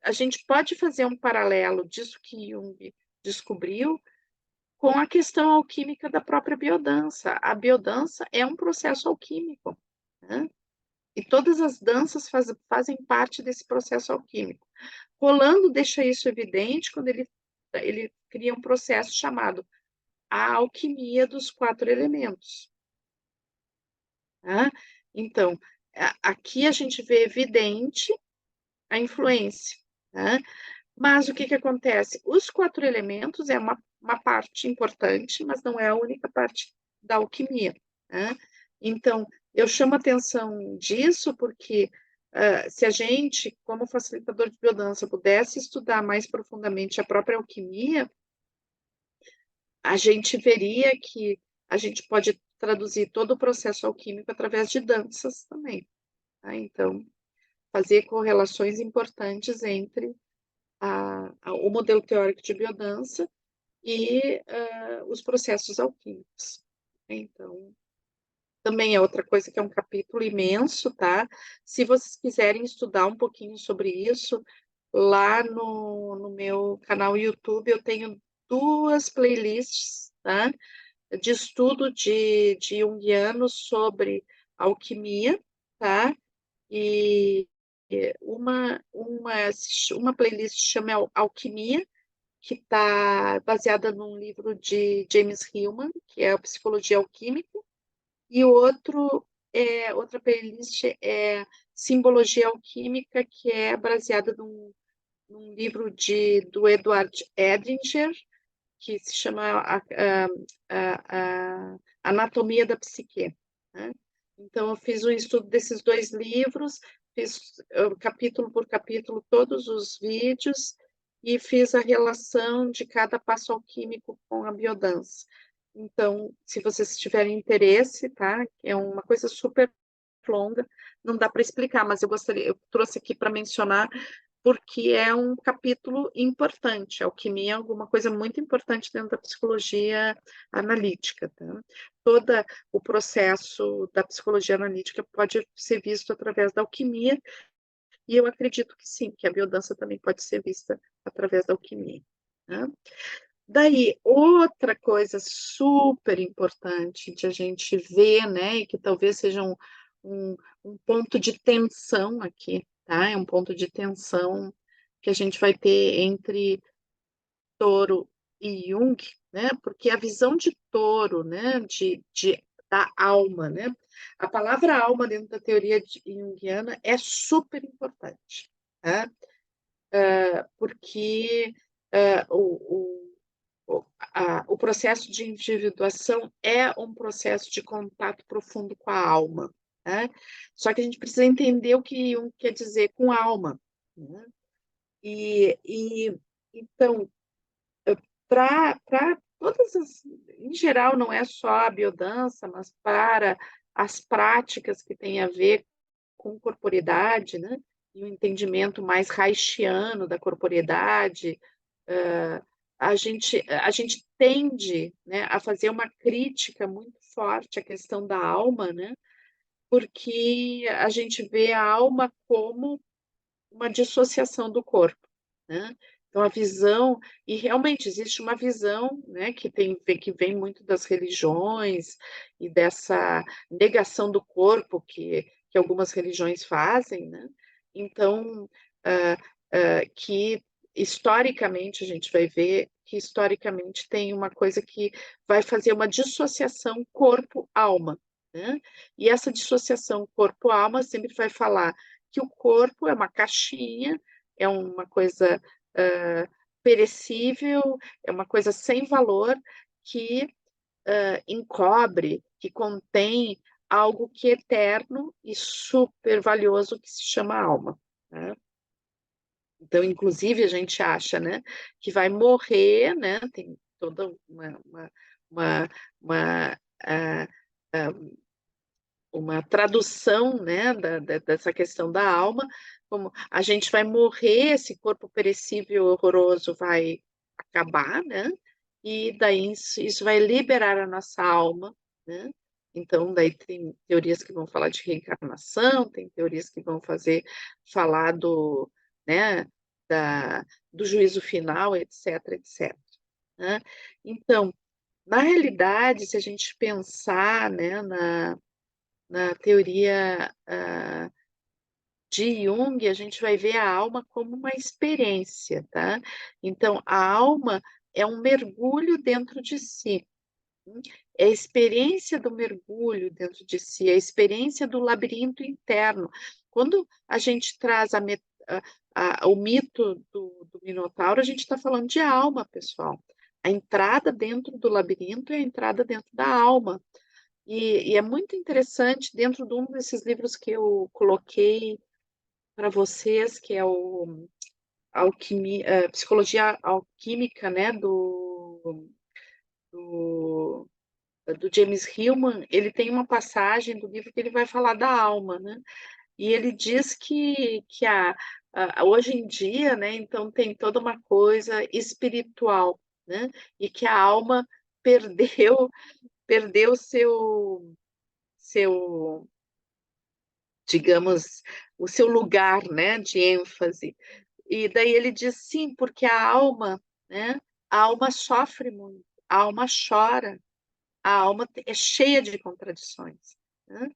a gente pode fazer um paralelo disso que Jung descobriu com a questão alquímica da própria biodança. A biodança é um processo alquímico, né? E todas as danças fazem parte desse processo alquímico. Rolando deixa isso evidente quando ele cria um processo chamado a alquimia dos 4 elementos. Tá? Então, aqui a gente vê evidente a influência. Tá? Mas o que acontece? Os 4 elementos é uma parte importante, mas não é a única parte da alquimia. Né? Então, eu chamo a atenção disso porque se a gente, como facilitador de biodança, pudesse estudar mais profundamente a própria alquimia, a gente veria que a gente pode traduzir todo o processo alquímico através de danças também. Tá? Então, fazer correlações importantes entre o modelo teórico de biodança e os processos alquímicos. Então, também é outra coisa que é um capítulo imenso, tá? Se vocês quiserem estudar um pouquinho sobre isso, lá no meu canal YouTube eu tenho 2 playlists, tá? De estudo de junguianos sobre alquimia, tá? e uma playlist chama Alquimia, que está baseada num livro de James Hillman, que é a Psicologia Alquímica, e outra playlist é Simbologia Alquímica, que é baseada num livro do Edward Edinger, que se chama a Anatomia da Psique, né? Então, eu fiz um estudo desses dois livros, fiz capítulo por capítulo todos os vídeos e fiz a relação de cada passo alquímico com a biodança. Então, se vocês tiverem interesse, tá? É uma coisa super longa, não dá para explicar, mas eu trouxe aqui para mencionar porque é um capítulo importante. A alquimia é alguma coisa muito importante dentro da psicologia analítica, tá? Todo o processo da psicologia analítica pode ser visto através da alquimia, e eu acredito que sim, que a biodança também pode ser vista através da alquimia, né? Daí, outra coisa super importante de a gente ver, né, e que talvez seja um ponto de tensão aqui, tá? É um ponto de tensão que a gente vai ter entre Touro e Jung, né? Porque a visão de Touro, né, da alma, né? A palavra alma dentro da teoria junguiana é super importante, tá? Porque o processo de individuação é um processo de contato profundo com a alma, né? Só que a gente precisa entender o que Jung quer dizer com alma, né? E então, para todas em geral, não é só a biodança, mas para as práticas que têm a ver com corporeidade, né? E o entendimento mais haitiano da corporeidade, a gente tende, né, a fazer uma crítica muito forte à questão da alma, né? Porque a gente vê a alma como uma dissociação do corpo, né? Então a visão, e realmente existe uma visão, né, que vem muito das religiões e dessa negação do corpo que algumas religiões fazem, né? Então, que historicamente a gente vai ver que historicamente tem uma coisa que vai fazer uma dissociação corpo-alma, né? E essa dissociação corpo-alma sempre vai falar que o corpo é uma caixinha, é uma coisa perecível, é uma coisa sem valor que encobre, que contém algo que é eterno e super valioso que se chama alma, né? Então, inclusive, a gente acha, né, que vai morrer, né, tem toda uma, uma, ah, ah, uma tradução, né, dessa questão da alma, como a gente vai morrer, esse corpo perecível horroroso vai acabar, né, e daí isso vai liberar a nossa alma, né. Então, daí tem teorias que vão falar de reencarnação, tem teorias que vão falar né, do juízo final, etc, etc, né. Então, na realidade, se a gente pensar, né, na teoria de Jung, a gente vai ver a alma como uma experiência, tá? Então, a alma é um mergulho dentro de si. É a experiência do mergulho dentro de si, é a experiência do labirinto interno. Quando a gente traz o mito do Minotauro, a gente está falando de alma, pessoal. A entrada dentro do labirinto é a entrada dentro da alma. E é muito interessante, dentro de um desses livros que eu coloquei para vocês, que é o Psicologia Alquímica, né, do, do James Hillman, ele tem uma passagem do livro que ele vai falar da alma, né? E ele diz que hoje em dia, né, então tem toda uma coisa espiritual, né? E que a alma perdeu, perdeu seu digamos, o seu lugar, né, de ênfase. E daí ele diz sim, porque a alma, né, a alma sofre muito, a alma chora, a alma é cheia de contradições, né?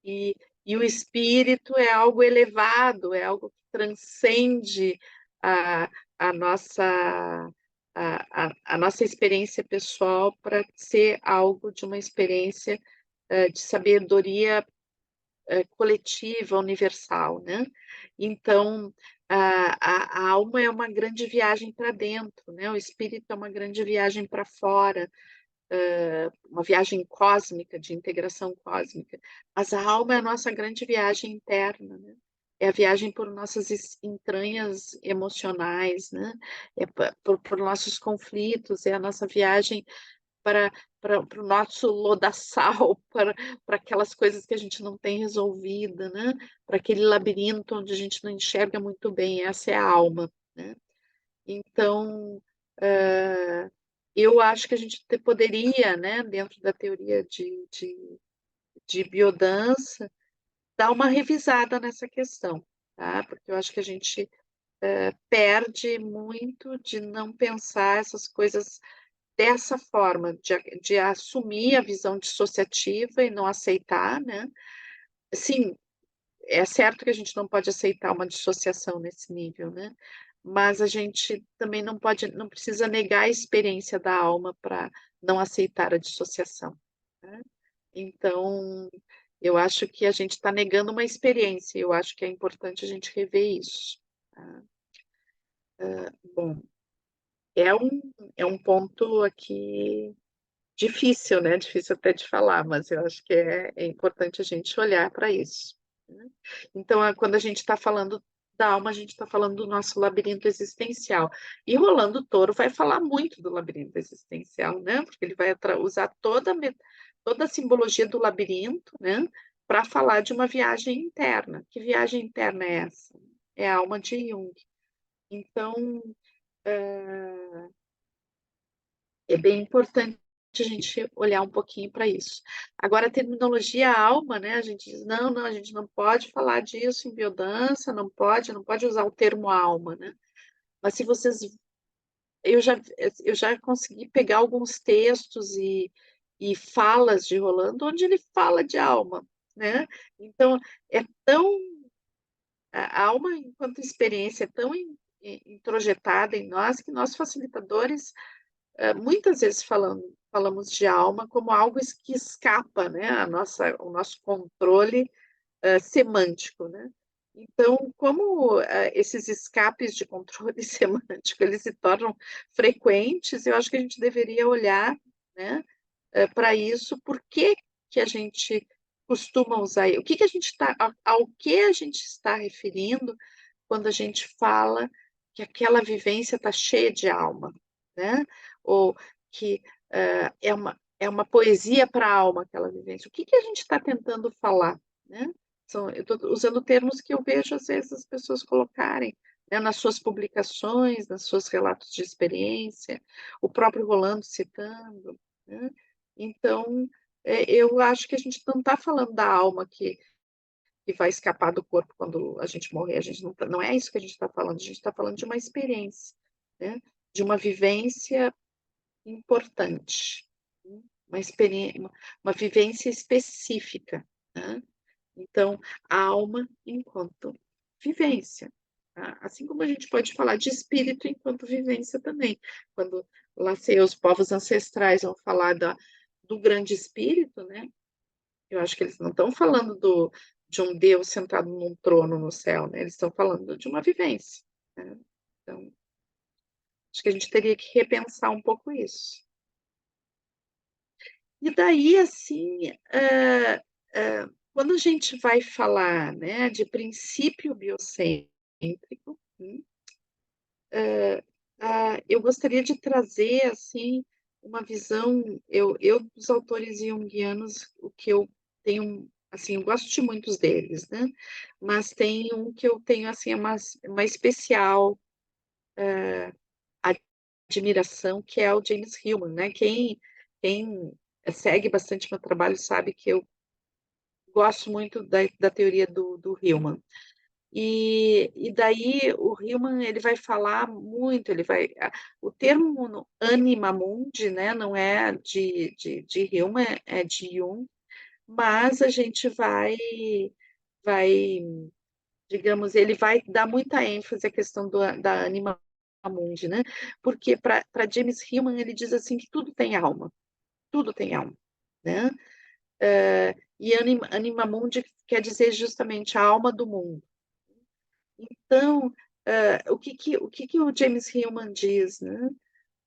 E, E o espírito é algo elevado, é algo que transcende a, a nossa, a nossa experiência pessoal para ser algo de uma experiência de sabedoria coletiva, universal, né? Então, a alma é uma grande viagem para dentro, né? O espírito é uma grande viagem para fora, uma viagem cósmica, de integração cósmica, mas a alma é a nossa grande viagem interna, né? É a viagem por nossas entranhas emocionais, né? É por nossos conflitos, é a nossa viagem para, para o nosso lodaçal, para aquelas coisas que a gente não tem resolvida, né? Para aquele labirinto onde a gente não enxerga muito bem, essa é a alma, né? Então, eu acho que a gente poderia, né, dentro da teoria de biodança, dar uma revisada nessa questão, tá? Porque eu acho que a gente perde muito de não pensar essas coisas dessa forma, de assumir a visão dissociativa e não aceitar, né? Sim, é certo que a gente não pode aceitar uma dissociação nesse nível, né? Mas a gente também não pode, não precisa negar a experiência da alma para não aceitar a dissociação, né? Então, eu acho que a gente está negando uma experiência, eu acho que é importante a gente rever isso, tá? Bom, é um ponto aqui difícil, né? Difícil até de falar, mas eu acho que é importante a gente olhar para isso, né? Então, quando a gente está falando da alma, a gente está falando do nosso labirinto existencial. E Rolando Toro vai falar muito do labirinto existencial, né? Porque ele vai usar toda a simbologia do labirinto, né? Para falar de uma viagem interna. Que viagem interna é essa? É a alma de Jung. Então, é bem importante a gente olhar um pouquinho para isso. Agora, a terminologia alma, né? A gente diz, não, não, a gente não pode falar disso em biodança, não pode usar o termo alma, né? Mas se vocês, eu já, eu já consegui pegar alguns textos e falas de Rolando, onde ele fala de alma, né? Então, é tão, a alma enquanto experiência é tão introjetada em nós que nós facilitadores muitas vezes falamos de alma como algo que escapa, né, o nosso controle semântico, né? Então, como esses escapes de controle semântico eles se tornam frequentes, eu acho que a gente deveria olhar, né, para isso, por que que a gente costuma usar, o que que a gente está, ao que a gente está referindo quando a gente fala que aquela vivência está cheia de alma, né? Ou que é uma poesia para a alma aquela vivência. O que que a gente está tentando falar, né? Eu estou usando termos que eu vejo às vezes as pessoas colocarem, né, nas suas publicações, nos seus relatos de experiência, o próprio Rolando citando, né? Então, eu acho que a gente não está falando da alma que vai escapar do corpo quando a gente morrer. A gente não é isso que a gente está falando, a gente está falando de uma experiência, né? De uma vivência importante, né? Uma experiência, uma vivência específica, né? Então, a alma enquanto vivência. Tá? Assim como a gente pode falar de espírito enquanto vivência também. Quando lá sei, os povos ancestrais vão falar do grande espírito, né? Eu acho que eles não estão falando de um Deus sentado num trono no céu, né? Eles estão falando de uma vivência, né? Então, acho que a gente teria que repensar um pouco isso. E daí, assim, quando a gente vai falar, né, de princípio biocêntrico, eu gostaria de trazer, assim, uma visão, eu dos autores junguianos, o que eu tenho, assim, eu gosto de muitos deles, né, mas tem um que eu tenho, assim, uma especial admiração, que é o James Hillman, né, quem segue bastante meu trabalho sabe que eu gosto muito da teoria do Hillman. E daí o Hillman ele vai falar muito, o termo anima mundi, né, não é de Hillman, é de Jung, mas a gente vai vai, digamos, ele vai dar muita ênfase à questão da Anima Mundi, né? Porque para James Hillman ele diz assim que tudo tem alma, né? E Anima Mundi quer dizer justamente a alma do mundo. Então, o que o James Hillman diz, né?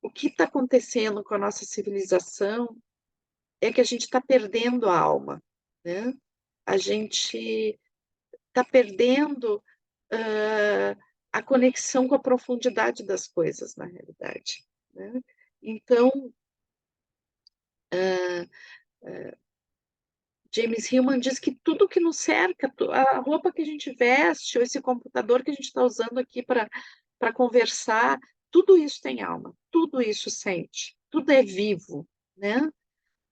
O que está acontecendo com a nossa civilização é que a gente está perdendo a alma, né? A gente está perdendo a conexão com a profundidade das coisas, na realidade, né? Então, James Hillman diz que tudo que nos cerca, a roupa que a gente veste, ou esse computador que a gente está usando aqui para conversar, tudo isso tem alma, tudo isso sente, tudo é vivo, né?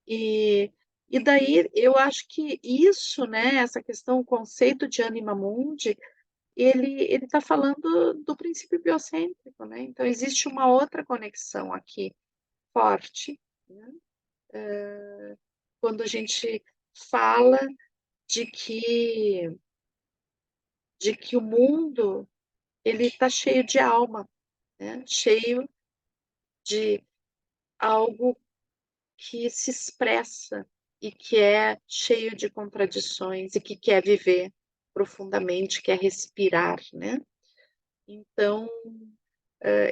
E, e daí eu acho que isso, né, essa questão, o conceito de Anima Mundi, ele está falando do princípio biocêntrico, né? Então existe uma outra conexão aqui forte, né? Quando a gente fala de que de que o mundo ele está cheio de alma, né? Cheio de algo que se expressa e que é cheio de contradições e que quer viver profundamente, quer respirar, né? Então,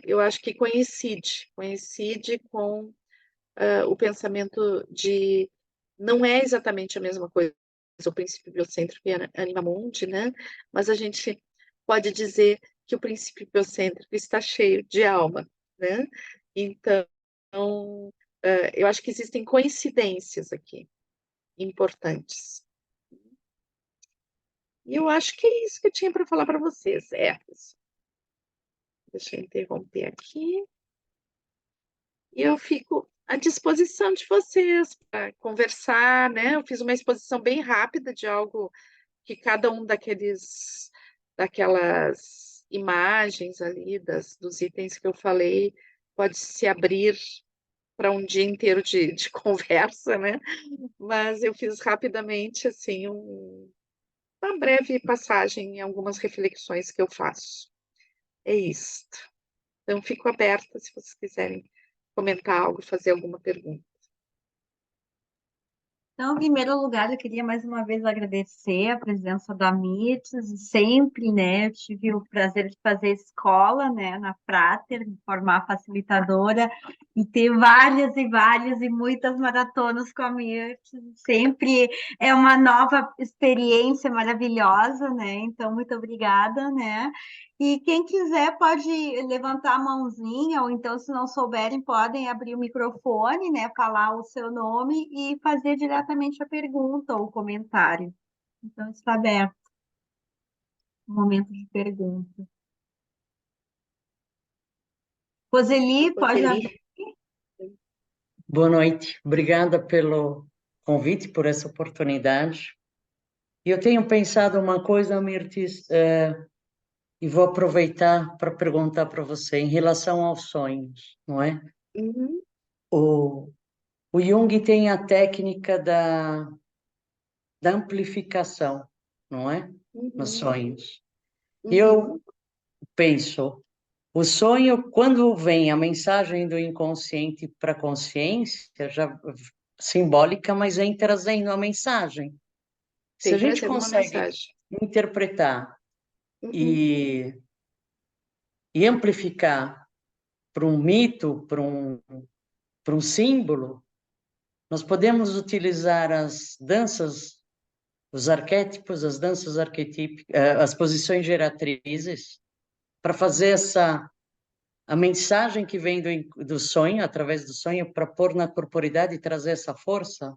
eu acho que coincide com o pensamento de não é exatamente a mesma coisa, o princípio biocêntrico e Anima Mundi, né? Mas a gente pode dizer que o princípio biocêntrico está cheio de alma, né? Então, eu acho que existem coincidências aqui importantes. E eu acho que é isso que eu tinha para falar para vocês. Deixa eu interromper aqui. E eu fico à disposição de vocês para conversar, né? Eu fiz uma exposição bem rápida de algo que cada um daquelas imagens ali, dos itens que eu falei, pode se abrir para um dia inteiro de conversa, né? Mas eu fiz rapidamente, assim, uma breve passagem em algumas reflexões que eu faço. É isso. Então, fico aberta se vocês quiserem comentar algo, fazer alguma pergunta. Então, em primeiro lugar, eu queria mais uma vez agradecer a presença da Mirtes, e sempre, né, eu tive o prazer de fazer escola, né, na Frater, me formar facilitadora, e ter várias e várias e muitas maratonas com a Mirtes, sempre é uma nova experiência maravilhosa, né, então, muito obrigada, né, e quem quiser pode levantar a mãozinha, ou então, se não souberem, podem abrir o microfone, né? Falar o seu nome e fazer diretamente a pergunta ou o comentário. Então, está aberto o momento de pergunta. Roseli, pode abrir. Roseli, Boa noite, obrigada pelo convite, por essa oportunidade. Eu tenho pensado uma coisa, Mirtes, e vou aproveitar para perguntar para você em relação aos sonhos, não é? uhum, O, o Jung tem a técnica da amplificação, não é? Nos uhum, sonhos. uhum, Eu penso, o sonho, quando vem a mensagem do inconsciente para a consciência, já simbólica, mas vem trazendo a mensagem. Se a tem gente trazendo uma consegue mensagem. interpretar Uhum, e, e amplificar para um mito, para um símbolo, nós podemos utilizar as danças, os arquétipos, as danças arquetípicas, as posições geratrizes, para fazer a mensagem que vem do sonho, através do sonho, para pôr na corporidade e trazer essa força.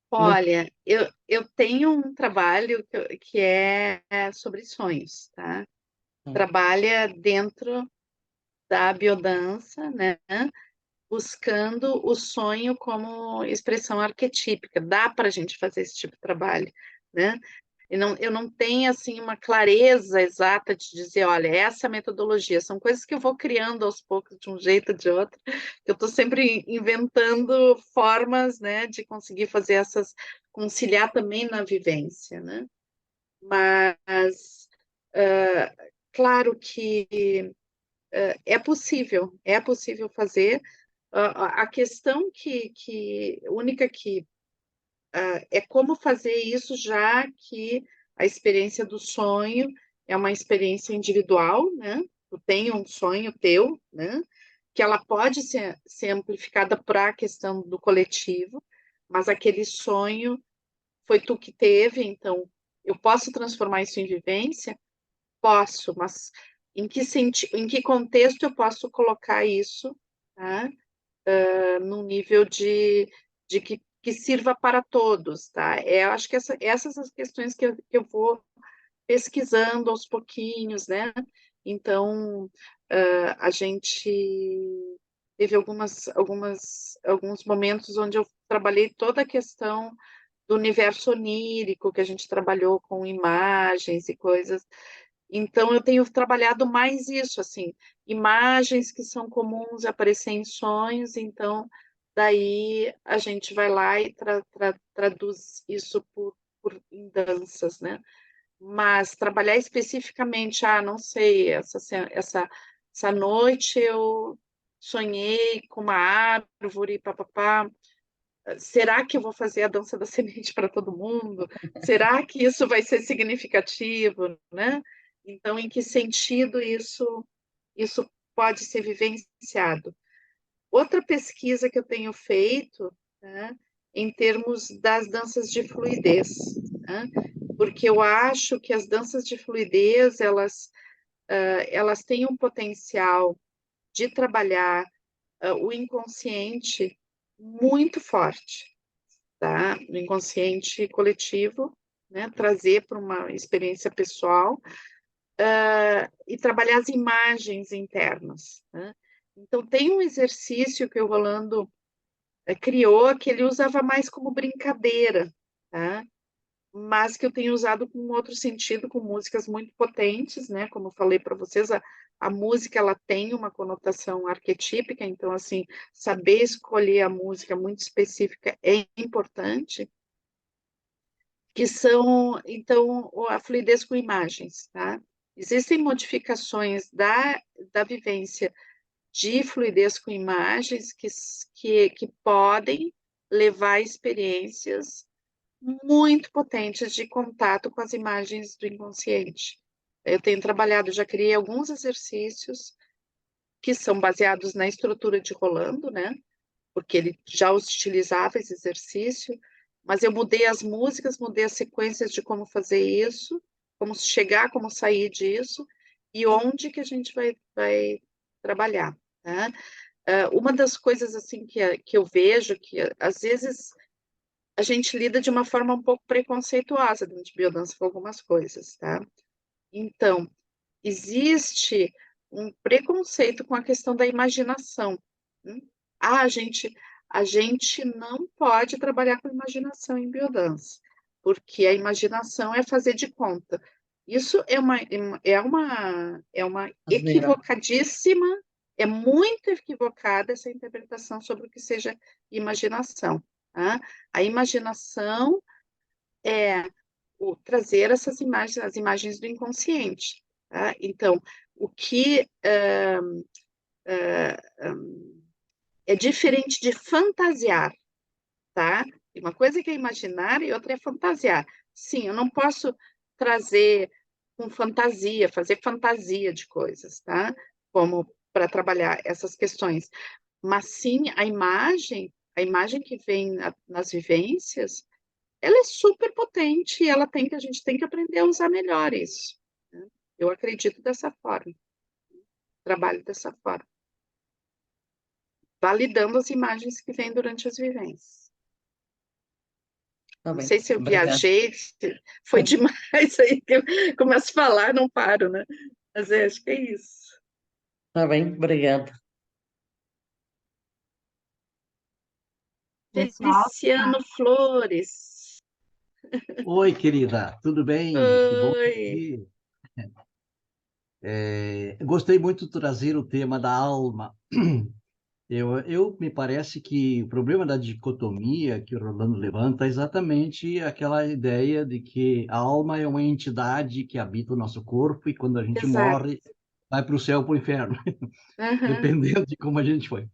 No... olha, eu tenho um trabalho que é sobre sonhos, tá? Trabalha dentro da biodança, né? Buscando o sonho como expressão arquetípica. Dá para a gente fazer esse tipo de trabalho, né? Eu não tenho assim uma clareza exata de dizer, olha, essa metodologia, são coisas que eu vou criando aos poucos de um jeito ou de outro, eu estou sempre inventando formas, né, de conseguir fazer conciliar também na vivência, né? Mas, claro que é possível fazer. A questão única que é como fazer isso, já que a experiência do sonho é uma experiência individual, né? Tu tem um sonho teu, né? Que ela pode ser amplificada para a questão do coletivo, mas aquele sonho foi tu que teve, então eu posso transformar isso em vivência? Posso, mas em que contexto eu posso colocar isso, tá? Num nível de que sirva para todos, tá? Eu acho que essas as questões que eu vou pesquisando aos pouquinhos, né? Então, a gente teve alguns momentos onde eu trabalhei toda a questão do universo onírico, que a gente trabalhou com imagens e coisas. Então, eu tenho trabalhado mais isso, assim, imagens que são comuns aparecer em sonhos, então, daí a gente vai lá e traduz isso em danças, né? Mas trabalhar especificamente, não sei, essa noite eu sonhei com uma árvore, papapá, será que eu vou fazer a dança da semente para todo mundo? Será que isso vai ser significativo, né? Então, em que sentido isso pode ser vivenciado? Outra pesquisa que eu tenho feito, né, em termos das danças de fluidez, né? Porque eu acho que as danças de fluidez, elas têm um potencial de trabalhar o inconsciente muito forte, tá? No inconsciente coletivo, né? Trazer para uma experiência pessoal e trabalhar as imagens internas, né? Então, tem um exercício que o Rolando criou que ele usava mais como brincadeira, tá? Mas que eu tenho usado com outro sentido, com músicas muito potentes, né? Como eu falei para vocês, a música ela tem uma conotação arquetípica, então assim, saber escolher a música muito específica é importante, que são então a fluidez com imagens, tá? Existem modificações da vivência de fluidez com imagens que podem levar a experiências muito potentes de contato com as imagens do inconsciente. Eu tenho trabalhado, já criei alguns exercícios que são baseados na estrutura de Rolando, né? Porque ele já os utilizava esse exercício, mas eu mudei as músicas, mudei as sequências de como fazer isso, como chegar, como sair disso, e onde que a gente vai trabalhar, tá? Uma das coisas assim que eu vejo que às vezes a gente lida de uma forma um pouco preconceituosa dentro de biodança com algumas coisas, tá? Então, existe um preconceito com a questão da imaginação. Hum? Ah, a gente não pode trabalhar com imaginação em biodança, porque a imaginação é fazer de conta. Isso é uma Asneira. equivocadíssima, é muito equivocada essa interpretação sobre o que seja imaginação. Tá? A imaginação é trazer essas imagens, as imagens do inconsciente. Tá? Então, o que é diferente de fantasiar, tá? Uma coisa que é imaginar e outra é fantasiar. Sim, eu não posso trazer com fantasia, fazer fantasia de coisas, tá? Como para trabalhar essas questões. Mas sim, a imagem que vem nas vivências, ela é super potente e a gente tem que aprender a usar melhor isso, né? Eu acredito dessa forma, trabalho dessa forma, validando as imagens que vêm durante as vivências. Tá Não bem, sei se eu obrigado. viajei, se foi demais aí que eu começo a falar, não paro, né? Mas acho que é isso. Tá bem, obrigado. Pessoal, Feliciano Flores. Oi, querida, tudo bem? Que bom te Oi. ouvir. Gostei muito de trazer o tema da alma, Me parece que o problema da dicotomia que o Rolando levanta é exatamente aquela ideia de que a alma é uma entidade que habita o nosso corpo e quando a gente Exato. morre, vai para o céu ou para o inferno, Aham. dependendo de como a gente foi.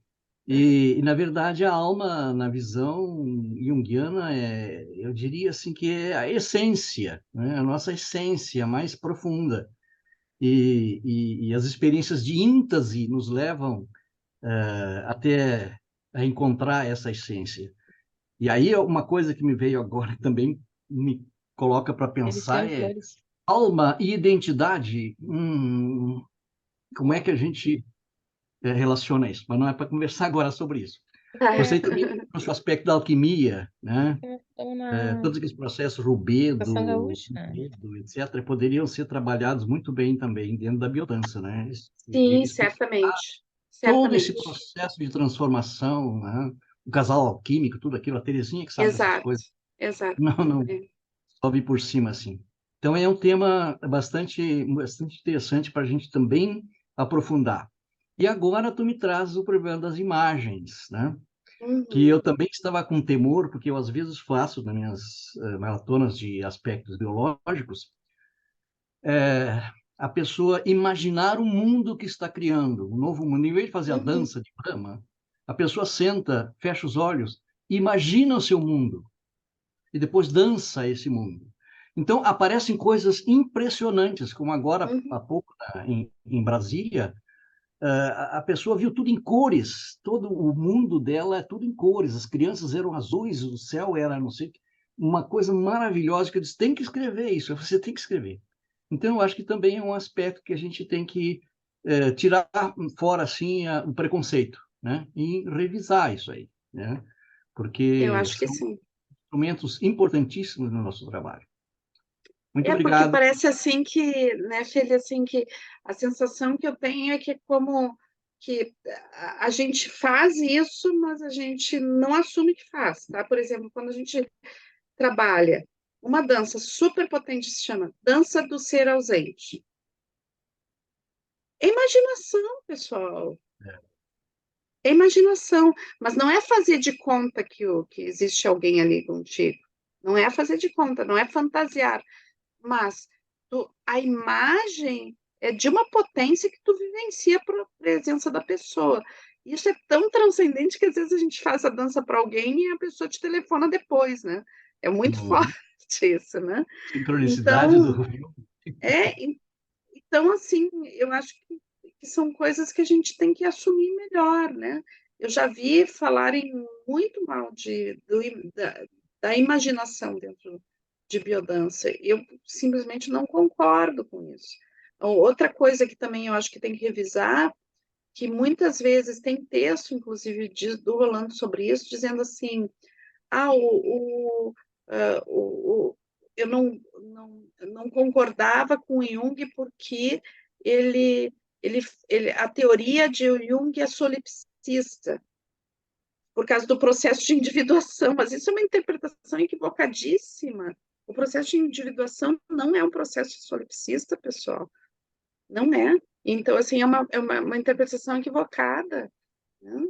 Na verdade, a alma, na visão junguiana, eu diria assim que é a essência, né? A nossa essência mais profunda. E as experiências de êxtase nos levam até a encontrar essa essência. E aí, uma coisa que me veio agora também me coloca para Eles pensar querem é flores. alma e identidade. Como é que a gente relaciona isso? Mas não é para conversar agora sobre isso. É, Você também trouxe o aspecto da alquimia, né? estamos na Todos aqueles processos estação rubedo, gaúcha, né? etc., poderiam ser trabalhados muito bem também dentro da biodança, né? Sim, Explicar certamente. todo esse Certamente. processo de transformação, né? O casal alquímico, tudo aquilo, a Terezinha que sabe dessas Exato. coisas. Exato. Não, É. só vi por cima assim. Então é um tema bastante interessante para a gente também aprofundar. E agora tu me traz o problema das imagens, né? Que Uhum. eu também estava com temor, porque eu às vezes faço nas minhas maratonas de aspectos biológicos, a pessoa imaginar o mundo que está criando, um novo mundo. Em vez de fazer a Uhum. dança de Brahma, a pessoa senta, fecha os olhos, imagina o seu mundo e depois dança esse mundo. Então, aparecem coisas impressionantes, como agora, Uhum. há pouco, em Brasília, a pessoa viu tudo em cores, todo o mundo dela é tudo em cores, as crianças eram azuis, o céu era, não sei, uma coisa maravilhosa, que eu disse, tem que escrever isso, você tem que escrever. Então, eu acho que também é um aspecto que a gente tem que tirar fora, assim, o preconceito, né? E revisar isso aí, né? Eu Porque acho que são sim. instrumentos importantíssimos no nosso trabalho. Muito É porque obrigado. parece assim que, né, Feli, assim que a sensação que eu tenho é que é como que a gente faz isso, mas a gente não assume que faz, tá? Por exemplo, quando a gente trabalha uma dança super potente, se chama dança do ser ausente. É imaginação, pessoal. É imaginação, mas não é fazer de conta que existe alguém ali contigo. Não é fazer de conta, não é fantasiar, mas a imagem é de uma potência que tu vivencia a presença da pessoa. Isso é tão transcendente que às vezes a gente faz a dança para alguém e a pessoa te telefona depois, né? É muito Uhum. forte isso, né? Sincronicidade Então, do... é, então, assim, eu acho que são coisas que a gente tem que assumir melhor, né? Eu já vi falarem muito mal da imaginação dentro de biodança. Eu simplesmente não concordo com isso. Outra coisa que também eu acho que tem que revisar, que muitas vezes tem texto, inclusive, do Rolando sobre isso, dizendo assim, ah, o, eu não concordava com o Jung porque ele, a teoria de Jung é solipsista, por causa do processo de individuação, mas isso é uma interpretação equivocadíssima. O processo de individuação não é um processo solipsista, pessoal. Não é. Então, assim, uma interpretação equivocada. Né?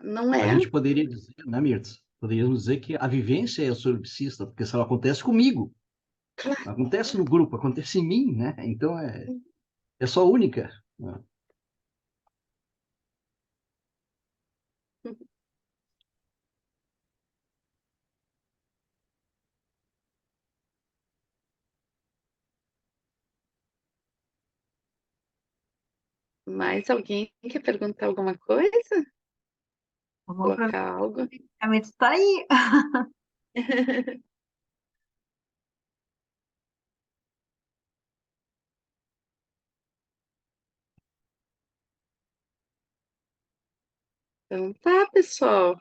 Não A é. gente poderia dizer, né, Mirtz? Poderíamos dizer que a vivência é solipsista, porque se ela acontece comigo, Claro. acontece no grupo, acontece em mim, né? Então é só única. Né? Mais alguém quer perguntar alguma coisa? Vamos Colocar aproveitar algo? que a Camila está aí. Então tá, pessoal.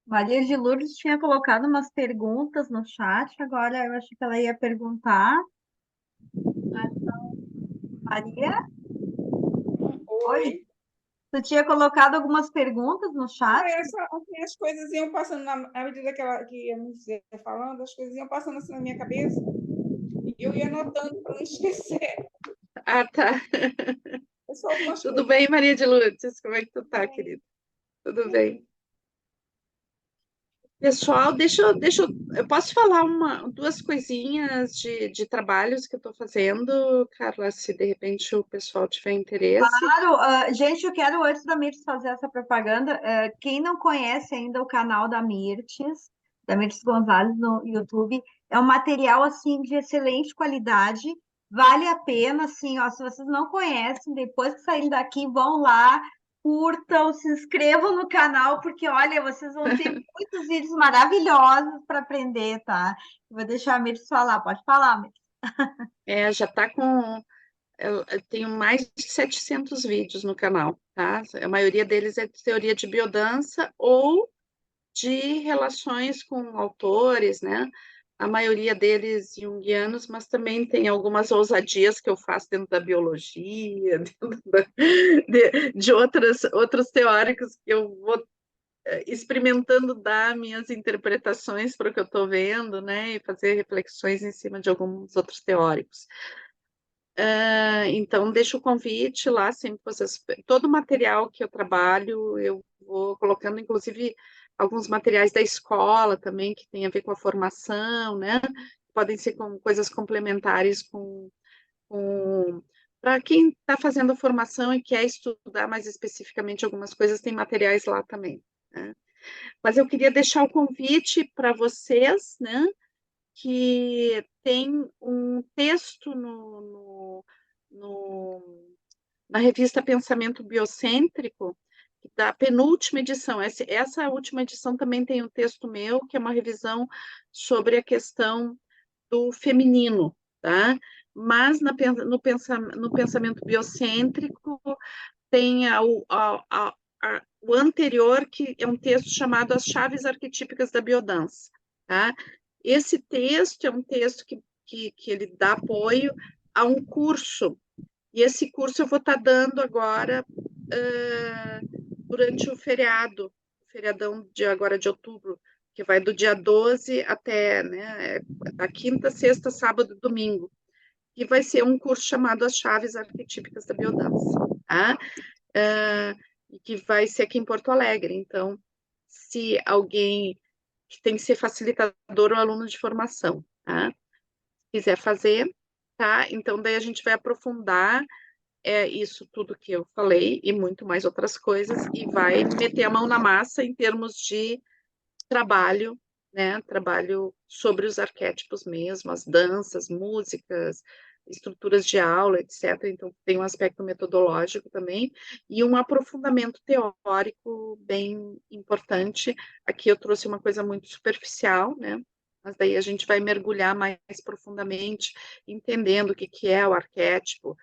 Maria de Lourdes tinha colocado umas perguntas no chat, agora eu acho que ela ia perguntar. Maria, oi? Oi. Tu tinha colocado algumas perguntas no chat? Assim, as coisas iam passando, à medida que a gente ia falando, as coisas iam passando assim na minha cabeça, e eu ia anotando para não esquecer. Ah, tá. Eu solto umas Tudo coisas. bem, Maria de Lourdes? Como é que tu tá, querida? Tudo bem. Pessoal, eu posso falar duas coisinhas de trabalhos que eu estou fazendo, Carla, se de repente o pessoal tiver interesse. Claro, gente, eu quero, antes da Mirtes fazer essa propaganda, quem não conhece ainda o canal da Mirtes Gonzalez no YouTube, é um material, assim, de excelente qualidade, vale a pena, assim, ó, se vocês não conhecem, depois que saírem daqui, vão lá, curtam, se inscrevam no canal, porque, olha, vocês vão ter muitos vídeos maravilhosos para aprender, tá? Eu vou deixar a Mirtes falar, pode falar, Mirtes. Já está com. Eu tenho mais de 700 vídeos no canal, tá? A maioria deles é de teoria de biodança ou de relações com autores, né? A maioria deles junguianos, mas também tem algumas ousadias que eu faço dentro da biologia, de outros teóricos que eu vou experimentando dar minhas interpretações para o que eu estou vendo, né? E fazer reflexões em cima de alguns outros teóricos. Então, deixo o convite lá, sempre vocês. Todo o material que eu trabalho, eu vou colocando, inclusive, alguns materiais da escola também, que tem a ver com a formação, né? Podem ser coisas complementares para quem está fazendo a formação e quer estudar mais especificamente algumas coisas, tem materiais lá também, né? Mas eu queria deixar o convite para vocês, né? Que tem um texto na revista Pensamento Biocêntrico, da penúltima edição. Essa última edição também tem um texto meu, que é uma revisão sobre a questão do feminino, tá? Mas no pensamento biocêntrico tem o anterior, que é um texto chamado As Chaves Arquetípicas da Biodança, tá? Esse texto é um texto que ele dá apoio a um curso, e esse curso eu vou estar dando agora durante o feriadão agora de outubro, que vai do dia 12 até, né, da quinta, sexta, sábado, domingo, e vai ser um curso chamado As Chaves Arquetípicas da Biodança, tá? E que vai ser aqui em Porto Alegre. Então, se alguém que tem que ser facilitador ou aluno de formação, tá? Quiser fazer, tá? Então, daí a gente vai aprofundar isso tudo que eu falei e muito mais outras coisas e vai meter a mão na massa em termos de trabalho, né? Trabalho sobre os arquétipos mesmo, as danças, músicas, estruturas de aula, etc. Então, tem um aspecto metodológico também e um aprofundamento teórico bem importante. Aqui eu trouxe uma coisa muito superficial, né? Mas daí a gente vai mergulhar mais profundamente, entendendo o que é o arquétipo,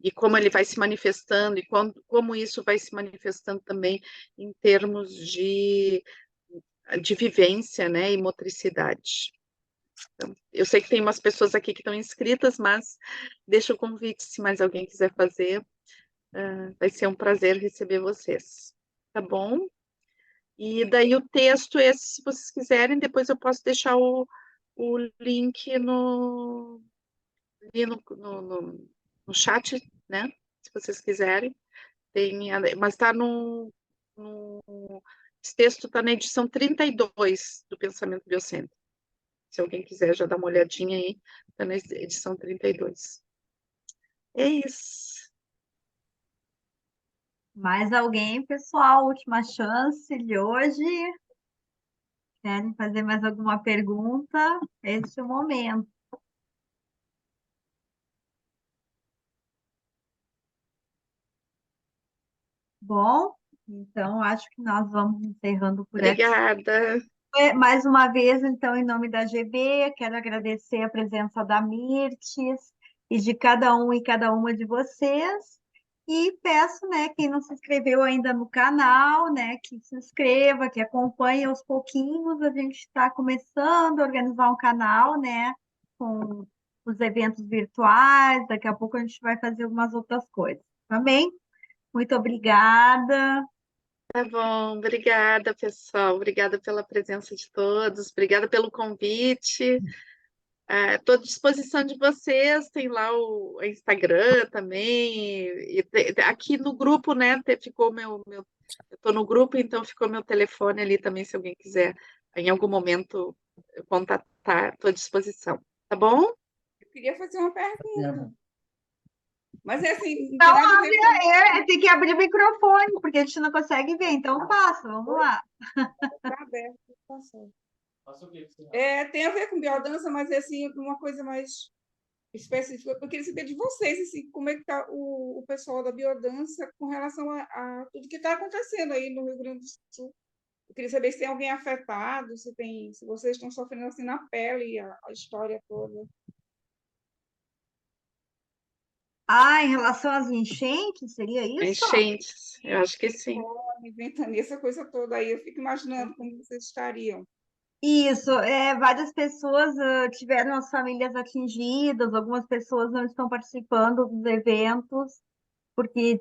e como ele vai se manifestando, e como isso vai se manifestando também em termos de vivência, né, e motricidade. Então, eu sei que tem umas pessoas aqui que estão inscritas, mas deixa o convite, se mais alguém quiser fazer, vai ser um prazer receber vocês, tá bom? E daí o texto, esse, se vocês quiserem, depois eu posso deixar o link no chat, né? Se vocês quiserem. Mas está esse texto está na edição 32 do Pensamento Biocêntrico. Se alguém quiser já dar uma olhadinha aí, está na edição 32. É isso. Mais alguém, pessoal? Última chance de hoje. Querem fazer mais alguma pergunta? Este é o momento. Bom, então acho que nós vamos encerrando por aqui. Obrigada. Mais uma vez, então, em nome da GB, quero agradecer a presença da Mirtes e de cada um e cada uma de vocês. E peço, né, quem não se inscreveu ainda no canal, né, que se inscreva, que acompanhe aos pouquinhos. A gente está começando a organizar um canal, né, com os eventos virtuais. Daqui a pouco a gente vai fazer algumas outras coisas. Também, muito obrigada. Tá bom, obrigada, pessoal. Obrigada pela presença de todos. Obrigada pelo convite. Estou à disposição de vocês, tem lá o Instagram também, aqui no grupo, né, ficou eu estou no grupo, então ficou meu telefone ali também, se alguém quiser em algum momento contatar, estou à disposição, tá bom? Eu queria fazer uma pergunta, mas é assim, não tem Então, nada a ver com tem que abrir o microfone, porque a gente não consegue ver. Então, passa, vamos lá. tá aberto. Tá certo. Tem a ver com biodança, mas é assim, uma coisa mais específica. Eu queria saber de vocês, assim, como é que está o pessoal da biodança com relação a tudo que está acontecendo aí no Rio Grande do Sul. Eu queria saber se tem alguém afetado, se vocês estão sofrendo assim na pele a história toda. Em relação às enchentes, seria isso? Enchentes, eu acho que sim. Inventando essa coisa toda aí, eu fico imaginando como vocês estariam. Isso, várias pessoas tiveram as famílias atingidas, algumas pessoas não estão participando dos eventos, porque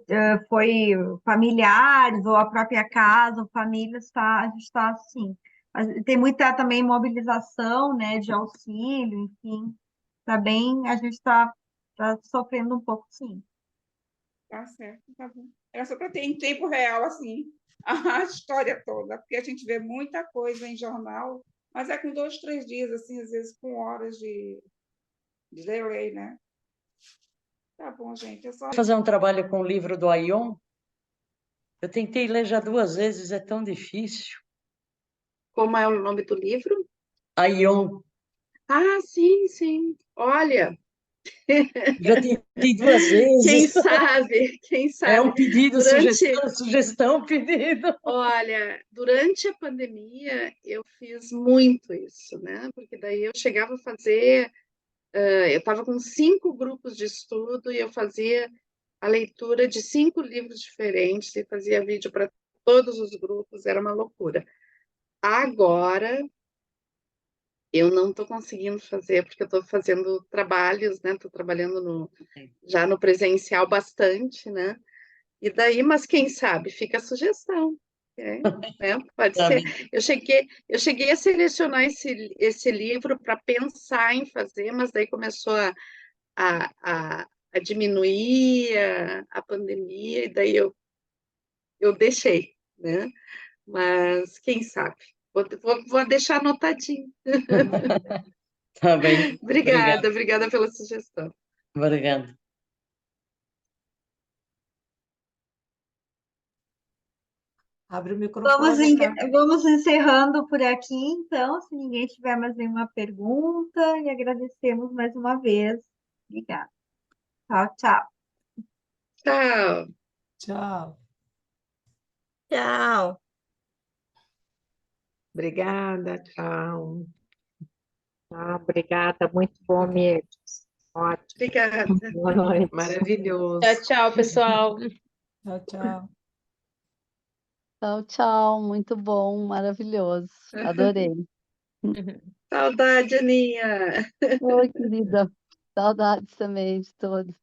foi familiares ou a própria casa, ou família, a gente está assim. Mas tem muita também mobilização, né, de auxílio, enfim, a gente está sofrendo um pouco, sim. Tá certo, tá bom. Era só para ter em tempo real, assim, a história toda, porque a gente vê muita coisa em jornal, mas é com 2, 3 dias, assim, às vezes com horas de delay, né? Tá bom, gente. Fazer um trabalho com o livro do Aion. Eu tentei ler já 2 vezes, é tão difícil. Como é o nome do livro? Aion. Ah, sim, sim. Olha, Já tentei 2 vezes. quem É sabe. um pedido, sugestão, pedido. Olha, durante a pandemia eu fiz muito isso, né? Porque daí eu chegava a fazer, eu estava com 5 grupos de estudo e eu fazia a leitura de 5 livros diferentes e fazia vídeo para todos os grupos, era uma loucura. Agora eu não estou conseguindo fazer, porque eu estou fazendo trabalhos, né? Estou trabalhando já no presencial bastante, né? E daí, mas quem sabe, fica a sugestão, né? Pode ser. Eu cheguei a selecionar esse livro para pensar em fazer, mas daí começou a diminuir a pandemia, e daí eu deixei, né? Mas quem sabe? Vou deixar anotadinho. Tá bem. Obrigada pela sugestão. Obrigado. Abre o microfone, tá? Vamos encerrando por aqui, então, se ninguém tiver mais nenhuma pergunta, e agradecemos mais uma vez. Obrigada. Tchau, tchau. Tchau. Tchau. Tchau. Obrigada, tchau. Obrigada, muito bom mesmo. Ótimo. Obrigada. Boa noite. Maravilhoso. Tchau, pessoal. Tchau, tchau. Tchau, tchau. Muito bom, maravilhoso. Adorei. Saudade, Aninha. Oi, querida. Saudades também de todos.